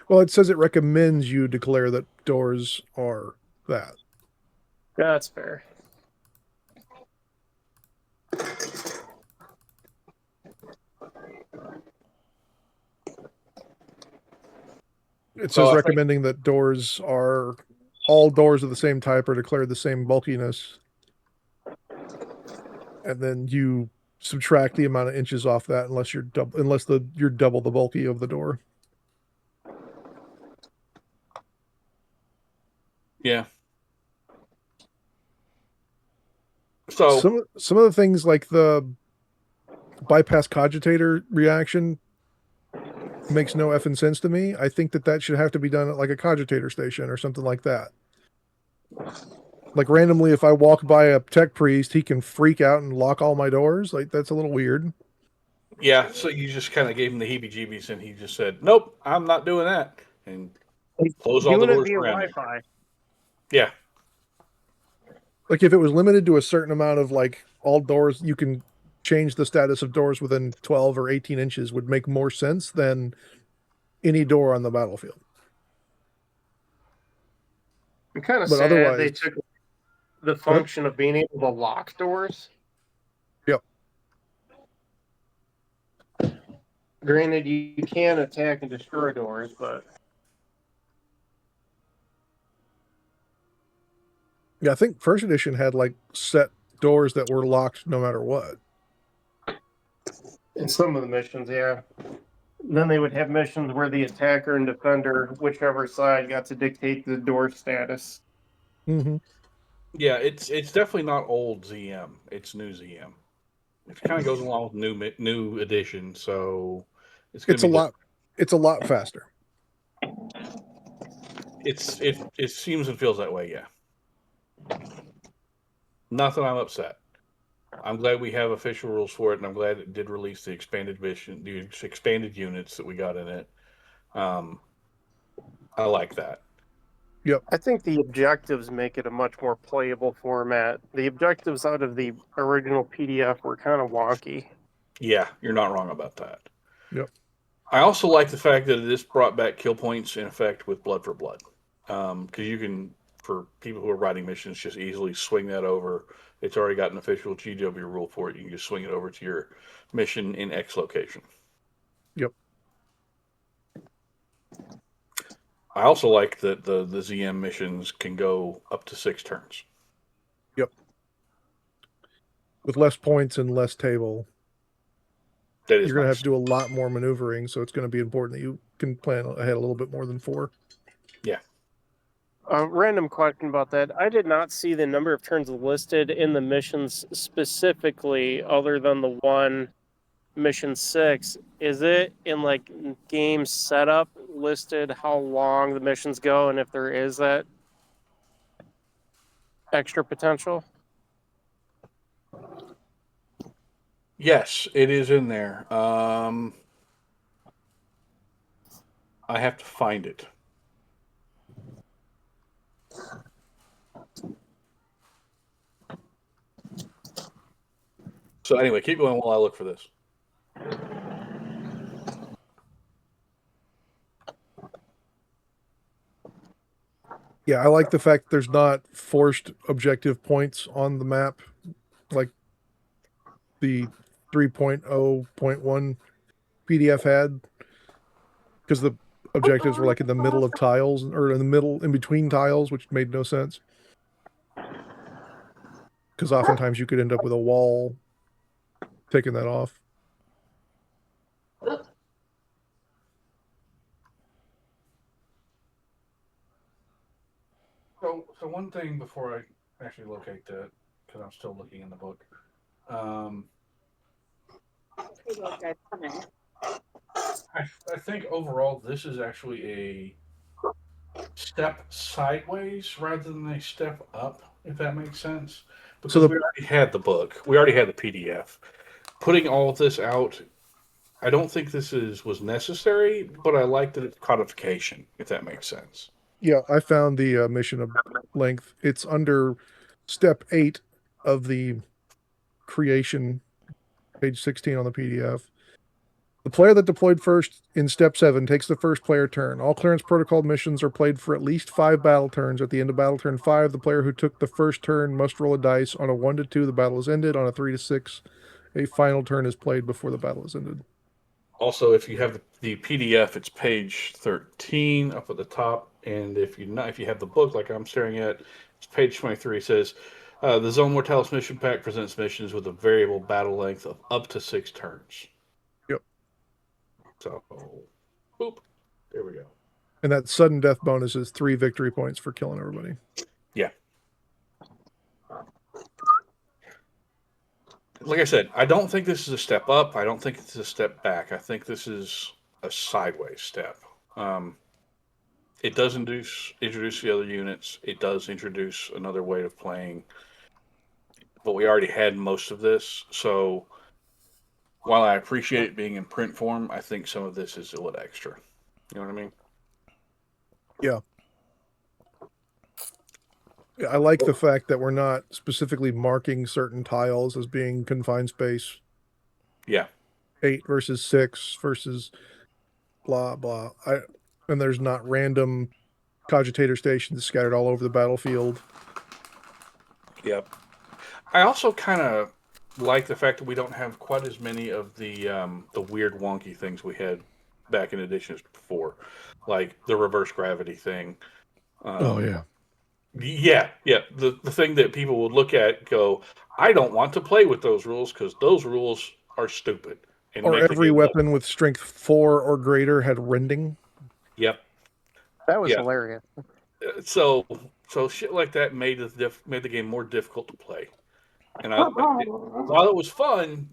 Well, it says it recommends you declare that doors are that. That's fair. It says recommending that all doors of the same type are declared the same bulkiness. And then you subtract the amount of inches off that unless you're double the bulky of the door. Yeah. So some of the things like the bypass cogitator reaction makes no effing sense to me. I think that should have to be done at like a cogitator station or something like that. Like randomly, if I walk by a tech priest, he can freak out and lock all my doors. Like that's a little weird. Yeah, so you just kind of gave him the heebie-jeebies, and he just said, "Nope, I'm not doing that," and close all the doors around him. Wi-Fi. Yeah. Like if it was limited to a certain amount of like all doors, you can change the status of doors within 12 or 18 inches would make more sense than any door on the battlefield. I'm kind of But sad otherwise, they took the function of being able to lock doors. Yep. Granted, you can attack and destroy doors, but yeah, I think first edition had like set doors that were locked no matter what. in some of the missions, yeah. Then they would have missions where the attacker and defender, whichever side, got to dictate the door status. Mm-hmm. Yeah, it's definitely not old ZM. It's new ZM. It kind of goes along with new edition, so it's a lot faster. It seems and feels that way, yeah. Not that I'm upset. I'm glad we have official rules for it, and I'm glad it did release the expanded mission, the expanded units that we got in it. I like that. I think the objectives make it a much more playable format. The objectives out of the original PDF were kind of wonky. Yeah, you're not wrong about that. Yep. I also like the fact that this brought back kill points in effect with Blood for Blood. Because you can, for people who are writing missions, just easily swing that over. It's already got an official GW rule for it. You can just swing it over to your mission in X location. Yep. I also like that the ZM missions can go up to 6 turns. Yep. With less points and less table, That is you're going to nice. have to do a lot more maneuvering, so it's going to be important that you can plan ahead a little bit more than 4. Yeah. A random question about that. I did not see the number of turns listed in the missions specifically, other than the one mission 6. Is it in like game setup listed how long the missions go and if there is that extra potential? Yes, it is in there. I have to find it. So anyway, keep going while I look for this. Yeah, I like the fact there's not forced objective points on the map like the 3.0.1 PDF had, because the objectives were like in the middle of tiles, or in between tiles, which made no sense. Because oftentimes you could end up with a wall taking that off. So one thing before I actually locate that, because I'm still looking in the book. I think overall this is actually a step sideways rather than a step up, if that makes sense. Because we already had the book, we already had the PDF. Putting all of this out, I don't think this was necessary, but I like that it's codification, if that makes sense. Yeah, I found the mission of length. It's under step 8 of the creation, page 16 on the PDF. The player that deployed first in step 7 takes the first player turn. All clearance protocol missions are played for at least 5 battle turns. At the end of battle turn 5, the player who took the first turn must roll a dice. On a 1 to 2, the battle is ended. On a 3 to 6, a final turn is played before the battle is ended. Also, if you have the PDF, it's page 13 up at the top, and if you have the book like I'm staring at, it's page 23. It says, the Zone Mortalis mission pack presents missions with a variable battle length of up to 6 turns. Yep. So, boop. There we go. And that sudden death bonus is 3 victory points for killing everybody. Yeah. Like I said, I don't think this is a step up. I don't think it's a step back. I think this is a sideways step. It does introduce the other units. It does introduce another way of playing. But we already had most of this. So while I appreciate it being in print form, I think some of this is a little extra. You know what I mean? Yeah. I like the fact that we're not specifically marking certain tiles as being confined space. Yeah. 8 versus 6 versus blah, blah. And there's not random cogitator stations scattered all over the battlefield. Yep. I also kind of like the fact that we don't have quite as many of the weird wonky things we had back in editions before, like the reverse gravity thing. Oh, yeah. Yeah. The thing that people would look at and go, I don't want to play with those rules because those rules are stupid. And Or every weapon with strength 4 or greater had rending. Yep. That was hilarious. So shit like that made the game more difficult to play. And while it was fun,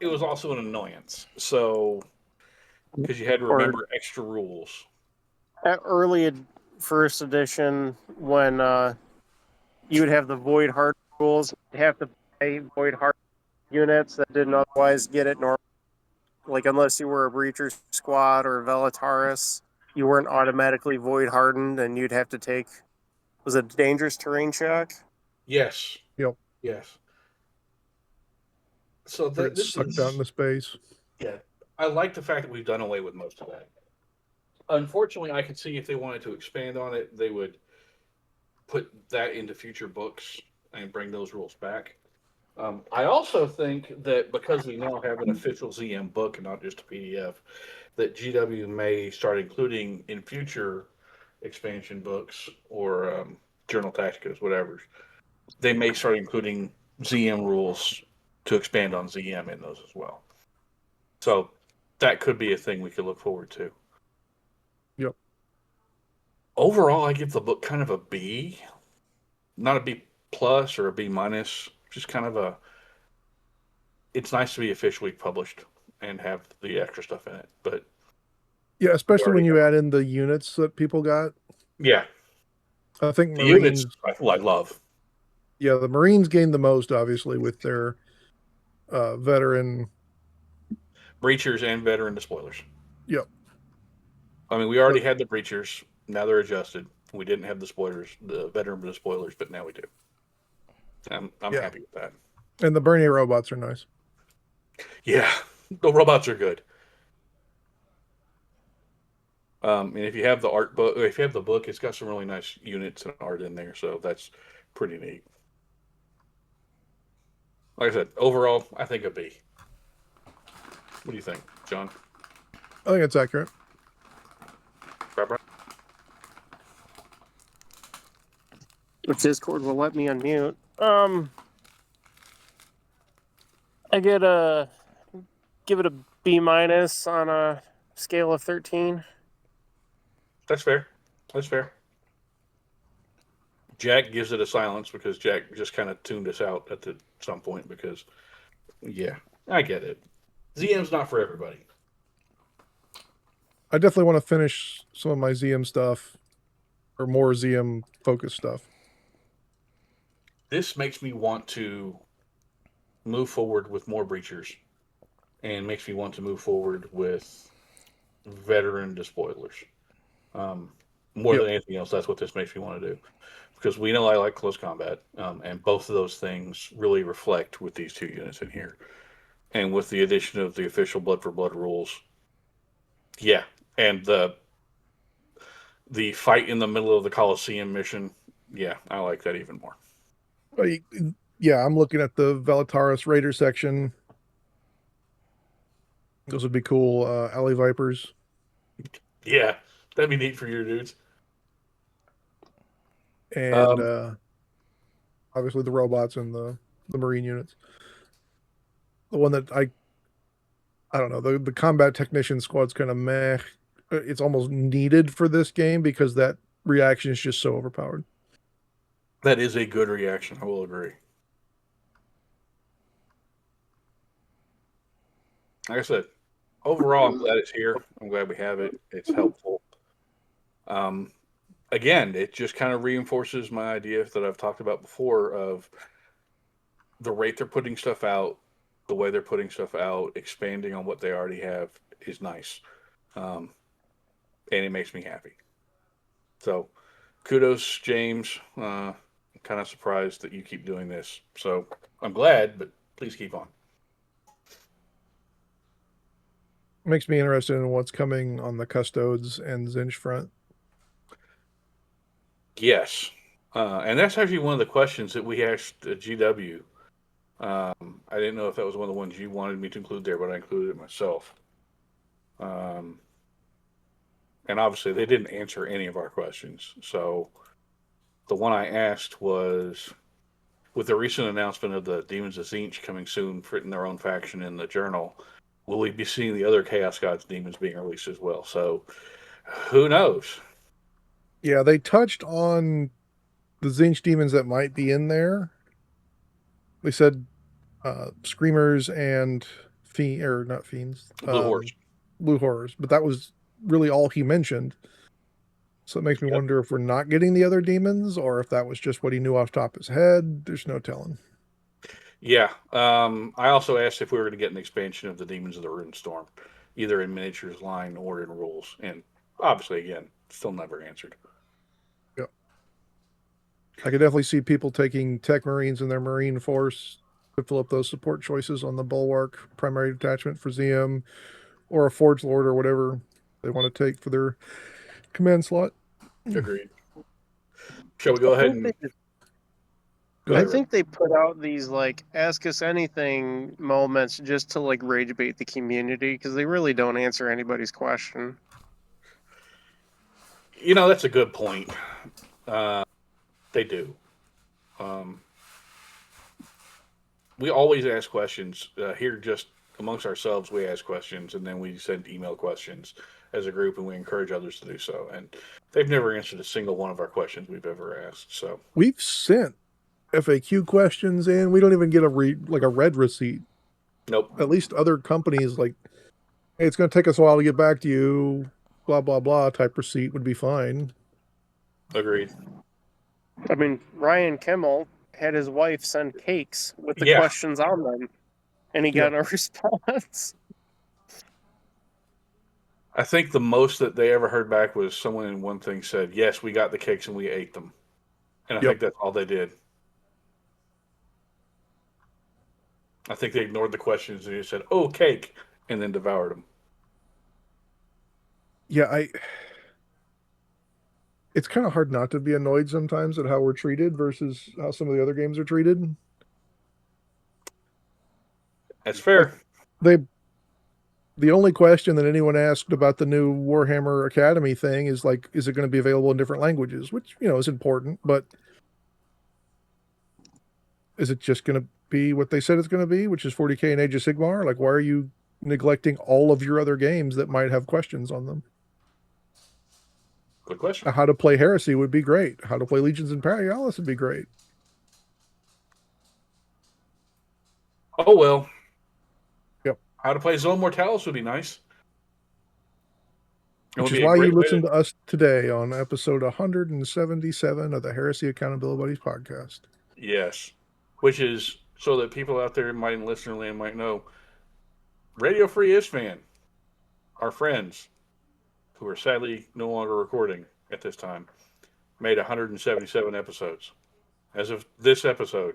it was also an annoyance. So, because you had to remember extra rules. At early first edition, when you would have the Void Heart rules, you have to play Void Heart units that didn't otherwise get it normal. Like, unless you were a Breacher Squad or a Velataris, you weren't automatically void hardened, and you'd have to take, was it a dangerous terrain check? Yes. Yep. Yes. So Or it's sucked out into space. Yeah, I like the fact that we've done away with most of that. Unfortunately, I could see if they wanted to expand on it, they would put that into future books and bring those rules back. I also think that because we now have an official ZM book and not just a PDF, that GW may start including in future expansion books or Journal Tacticas, whatever. They may start including ZM rules to expand on ZM in those as well. So that could be a thing we could look forward to. Yep. Overall, I give the book kind of a B. Not a B plus or a B minus. Just kind of a... It's nice to be officially published and have the extra stuff in it. But yeah, especially when you add in the units that people got. Yeah. I think the Marines... units I love. Yeah, the Marines gained the most, obviously, with their veteran... Breachers and veteran despoilers. Yep. I mean, we already had the breachers. Now they're adjusted. We didn't have the spoilers, the veteran despoilers, but now we do. I'm happy with that. And the Bernier robots are nice. Yeah, the robots are good. And if you have the art book, if you have the book, it's got some really nice units and art in there, so that's pretty neat. Like I said, overall, I think a B. What do you think, John? I think it's accurate. Barbara? If Discord will let me unmute. I give it a B minus on a scale of 13. That's fair. That's fair. Jack gives it a silence because Jack just kind of tuned us out at some point because, yeah, I get it. ZM's not for everybody. I definitely want to finish some of my ZM stuff or more ZM focused stuff. This makes me want to move forward with more breachers and makes me want to move forward with veteran despoilers. More than anything else, that's what this makes me want to do. Because we know I like close combat, and both of those things really reflect with these two units in here. And with the addition of the official Blood for Blood rules, yeah, and the fight in the middle of the Coliseum mission, yeah, I like that even more. Yeah, I'm looking at the Velataris Raider section. Those would be cool. Alley Vipers. Yeah, that'd be neat for your dudes. And obviously the robots and the Marine units. The one that I don't know, the combat technician squad's kind of meh. It's almost needed for this game because that reaction is just so overpowered. That is a good reaction, I will agree. Like I said, overall, I'm glad it's here. I'm glad we have it. It's helpful. Again, it just kind of reinforces my idea that I've talked about before of the rate they're putting stuff out, the way they're putting stuff out, expanding on what they already have is nice. And it makes me happy. So, kudos, James. I'm kind of surprised that you keep doing this. So, I'm glad, but please keep on. Makes me interested in what's coming on the Custodes and Zinch front. Yes. And that's actually one of the questions that we asked GW. I didn't know if that was one of the ones you wanted me to include there, but I included it myself. And obviously, they didn't answer any of our questions. So the one I asked was, with the recent announcement of the Demons of Zinch coming soon in their own faction in the journal, will we be seeing the other Chaos Gods demons being released as well? So who knows? Yeah, they touched on the Zinch demons that might be in there. They said Screamers and not Fiends. Blue Horse. Blue Horrors. But that was really all he mentioned. So it makes me wonder if we're not getting the other demons or if that was just what he knew off the top of his head. There's no telling. Yeah. I also asked if we were going to get an expansion of the Demons of the Runestorm, either in miniatures line or in rules, and obviously, again, still never answered. Yeah. I could definitely see people taking Tech Marines and their Marine Force to fill up those support choices on the Bulwark primary detachment for ZM, or a Forge Lord or whatever they want to take for their command slot. Agreed. Shall we go ahead and Go I ahead. think they put out these like ask us anything moments just to like rage bait the community because they really don't answer anybody's question. That's a good point. They do. Um, we always ask questions here, just amongst ourselves. We ask questions, and then we send email questions as a group, and we encourage others to do so. And they've never answered a single one of our questions we've ever asked. So We've sent FAQ questions in. We don't even get a red receipt. nope. At least other companies like, hey, it's going to take us a while to get back to you, blah, blah, blah type receipt would be fine. Agreed. I mean, Ryan Kimmel had his wife send cakes with the Yeah. questions on them, and he got Yeah. no response. I think the most that they ever heard back was someone in one thing said, "Yes, we got the cakes and we ate them," and I Yep. think that's all they did. I think they ignored the questions and just said, "Oh, cake," and then devoured them. Yeah, it's kind of hard not to be annoyed sometimes at how we're treated versus how some of the other games are treated. That's fair. The only question that anyone asked about the new Warhammer Academy thing is like, is it going to be available in different languages? Which, is important, but is it just going to be what they said it's going to be, which is 40K and Age of Sigmar? Like, why are you neglecting all of your other games that might have questions on them? Good question. How to play Heresy would be great. How to play Legions Imperialis would be great. Oh, well. Yep. How to play Zone Mortalis would be nice. Which is why you listen to us today on episode 177 of the Heresy Accountabilibuddies Podcast. Yes. Which is so that people out there in listener land might know, Radio Free Isfan, our friends, who are sadly no longer recording at this time, made 177 episodes. As of this episode,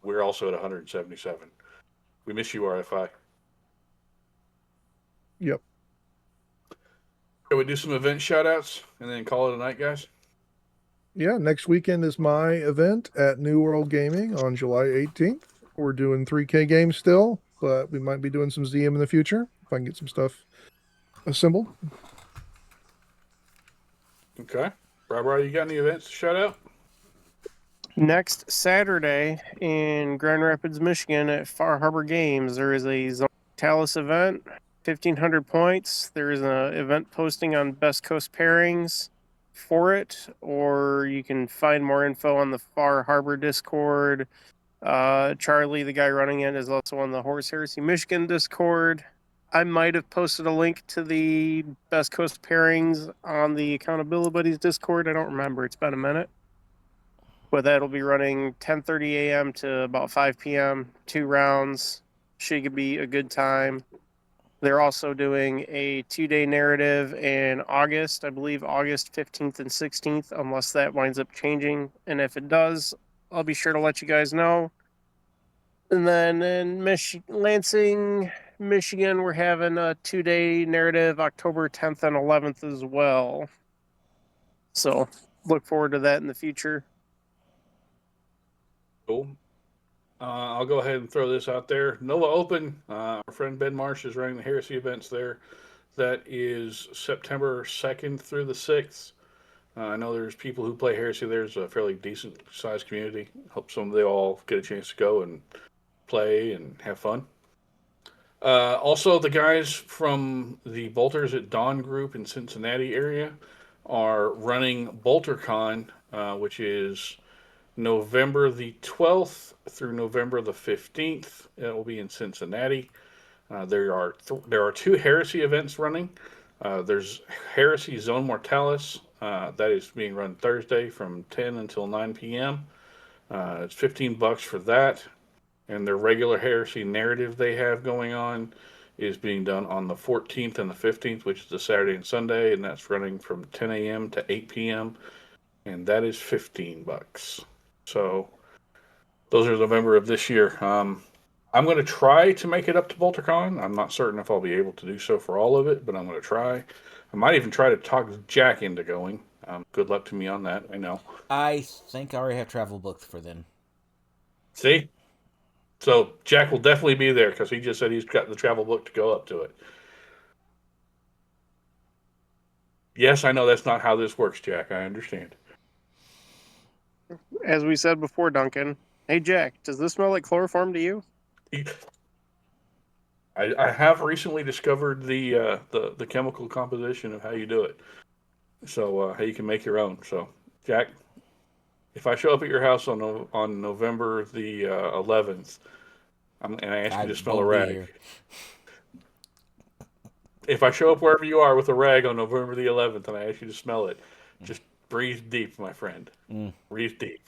we're also at 177. We miss you, RFI. Yep. Can we do some event shout-outs and then call it a night, guys? Yeah, next weekend is my event at New World Gaming on July 18th. We're doing 3K games still, but we might be doing some ZM in the future if I can get some stuff assembled. Okay. Barbara, you got any events to shout out? Next Saturday in Grand Rapids, Michigan at Far Harbor Games, there is a Zone Mortalis event, 1,500 points. There is an event posting on Best Coast Pairings for it, or you can find more info on the Far Harbor Discord. Charlie, the guy running it, is also on the Horse Heresy Michigan Discord. I might have posted a link to the Best Coast Pairings on the Accountabilibuddies Discord. I don't remember. It's been a minute. But that'll be running 10:30 a.m. to about 5 p.m. 2 rounds. Should be a good time. They're also doing a 2-day narrative in August, I believe August 15th and 16th, unless that winds up changing. And if it does, I'll be sure to let you guys know. And then in Lansing, Michigan, we're having a 2-day narrative October 10th and 11th as well. So look forward to that in the future. Cool. I'll go ahead and throw this out there. Nova Open, our friend Ben Marsh is running the Heresy events there. That is September 2nd through the 6th. I know there's people who play Heresy. There's a fairly decent sized community. Hope some of they all get a chance to go and play and have fun. Also, the guys from the Bolters at Dawn group in Cincinnati area are running BolterCon, which is November the 12th through November the 15th. It will be in Cincinnati. There are 2 Heresy events running. There's Heresy Zone Mortalis. That is being run Thursday from 10 until 9 p.m. It's $15 for that. and their regular Heresy narrative they have going on is being done on the 14th and the 15th, which is the Saturday and Sunday, and that's running from 10 a.m. to 8 p.m., and that is $15. So those are November of this year. I'm going to try to make it up to VolterCon. I'm not certain if I'll be able to do so for all of it, but I'm going to try. I might even try to talk Jack into going. Good luck to me on that, I know. I think I already have travel booked for then. See? So Jack will definitely be there because he just said he's got the travel book to go up to it. Yes, I know that's not how this works, Jack. I understand. As we said before, Duncan. Hey, Jack, does this smell like chloroform to you? I have recently discovered the chemical composition of how you do it. So how you can make your own. So, Jack, if I show up at your house on November the 11th, and I ask you to smell a rag, if I show up wherever you are with a rag on November the 11th and I ask you to smell it, just breathe deep, my friend. Breathe deep.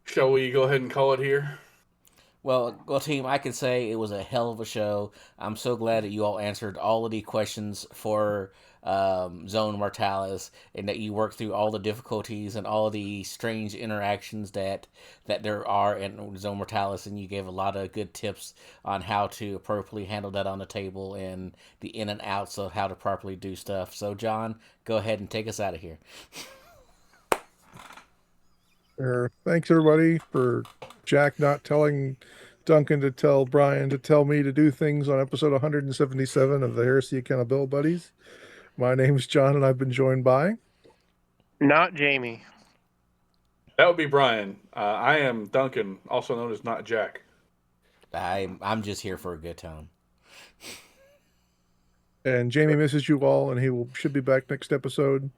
Shall we go ahead and call it here? Well, team, I can say it was a hell of a show. I'm so glad that you all answered all of the questions for Zone Mortalis, and that you worked through all the difficulties and all the strange interactions that there are in Zone Mortalis, and you gave a lot of good tips on how to appropriately handle that on the table and the in and outs of how to properly do stuff. So, John, go ahead and take us out of here. Thanks, everybody, for Jack not telling Duncan to tell Brian to tell me to do things on episode 177 of the Heresy Accountability Buddies. My name's John, and I've been joined by... Not Jamie. That would be Brian. I am Duncan, also known as Not Jack. I'm just here for a good time. And Jamie misses you all, and should be back next episode.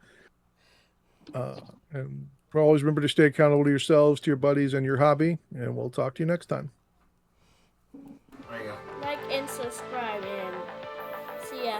And always remember to stay accountable to yourselves, to your buddies, and your hobby. And we'll talk to you next time. There you go. Like and subscribe, and see ya.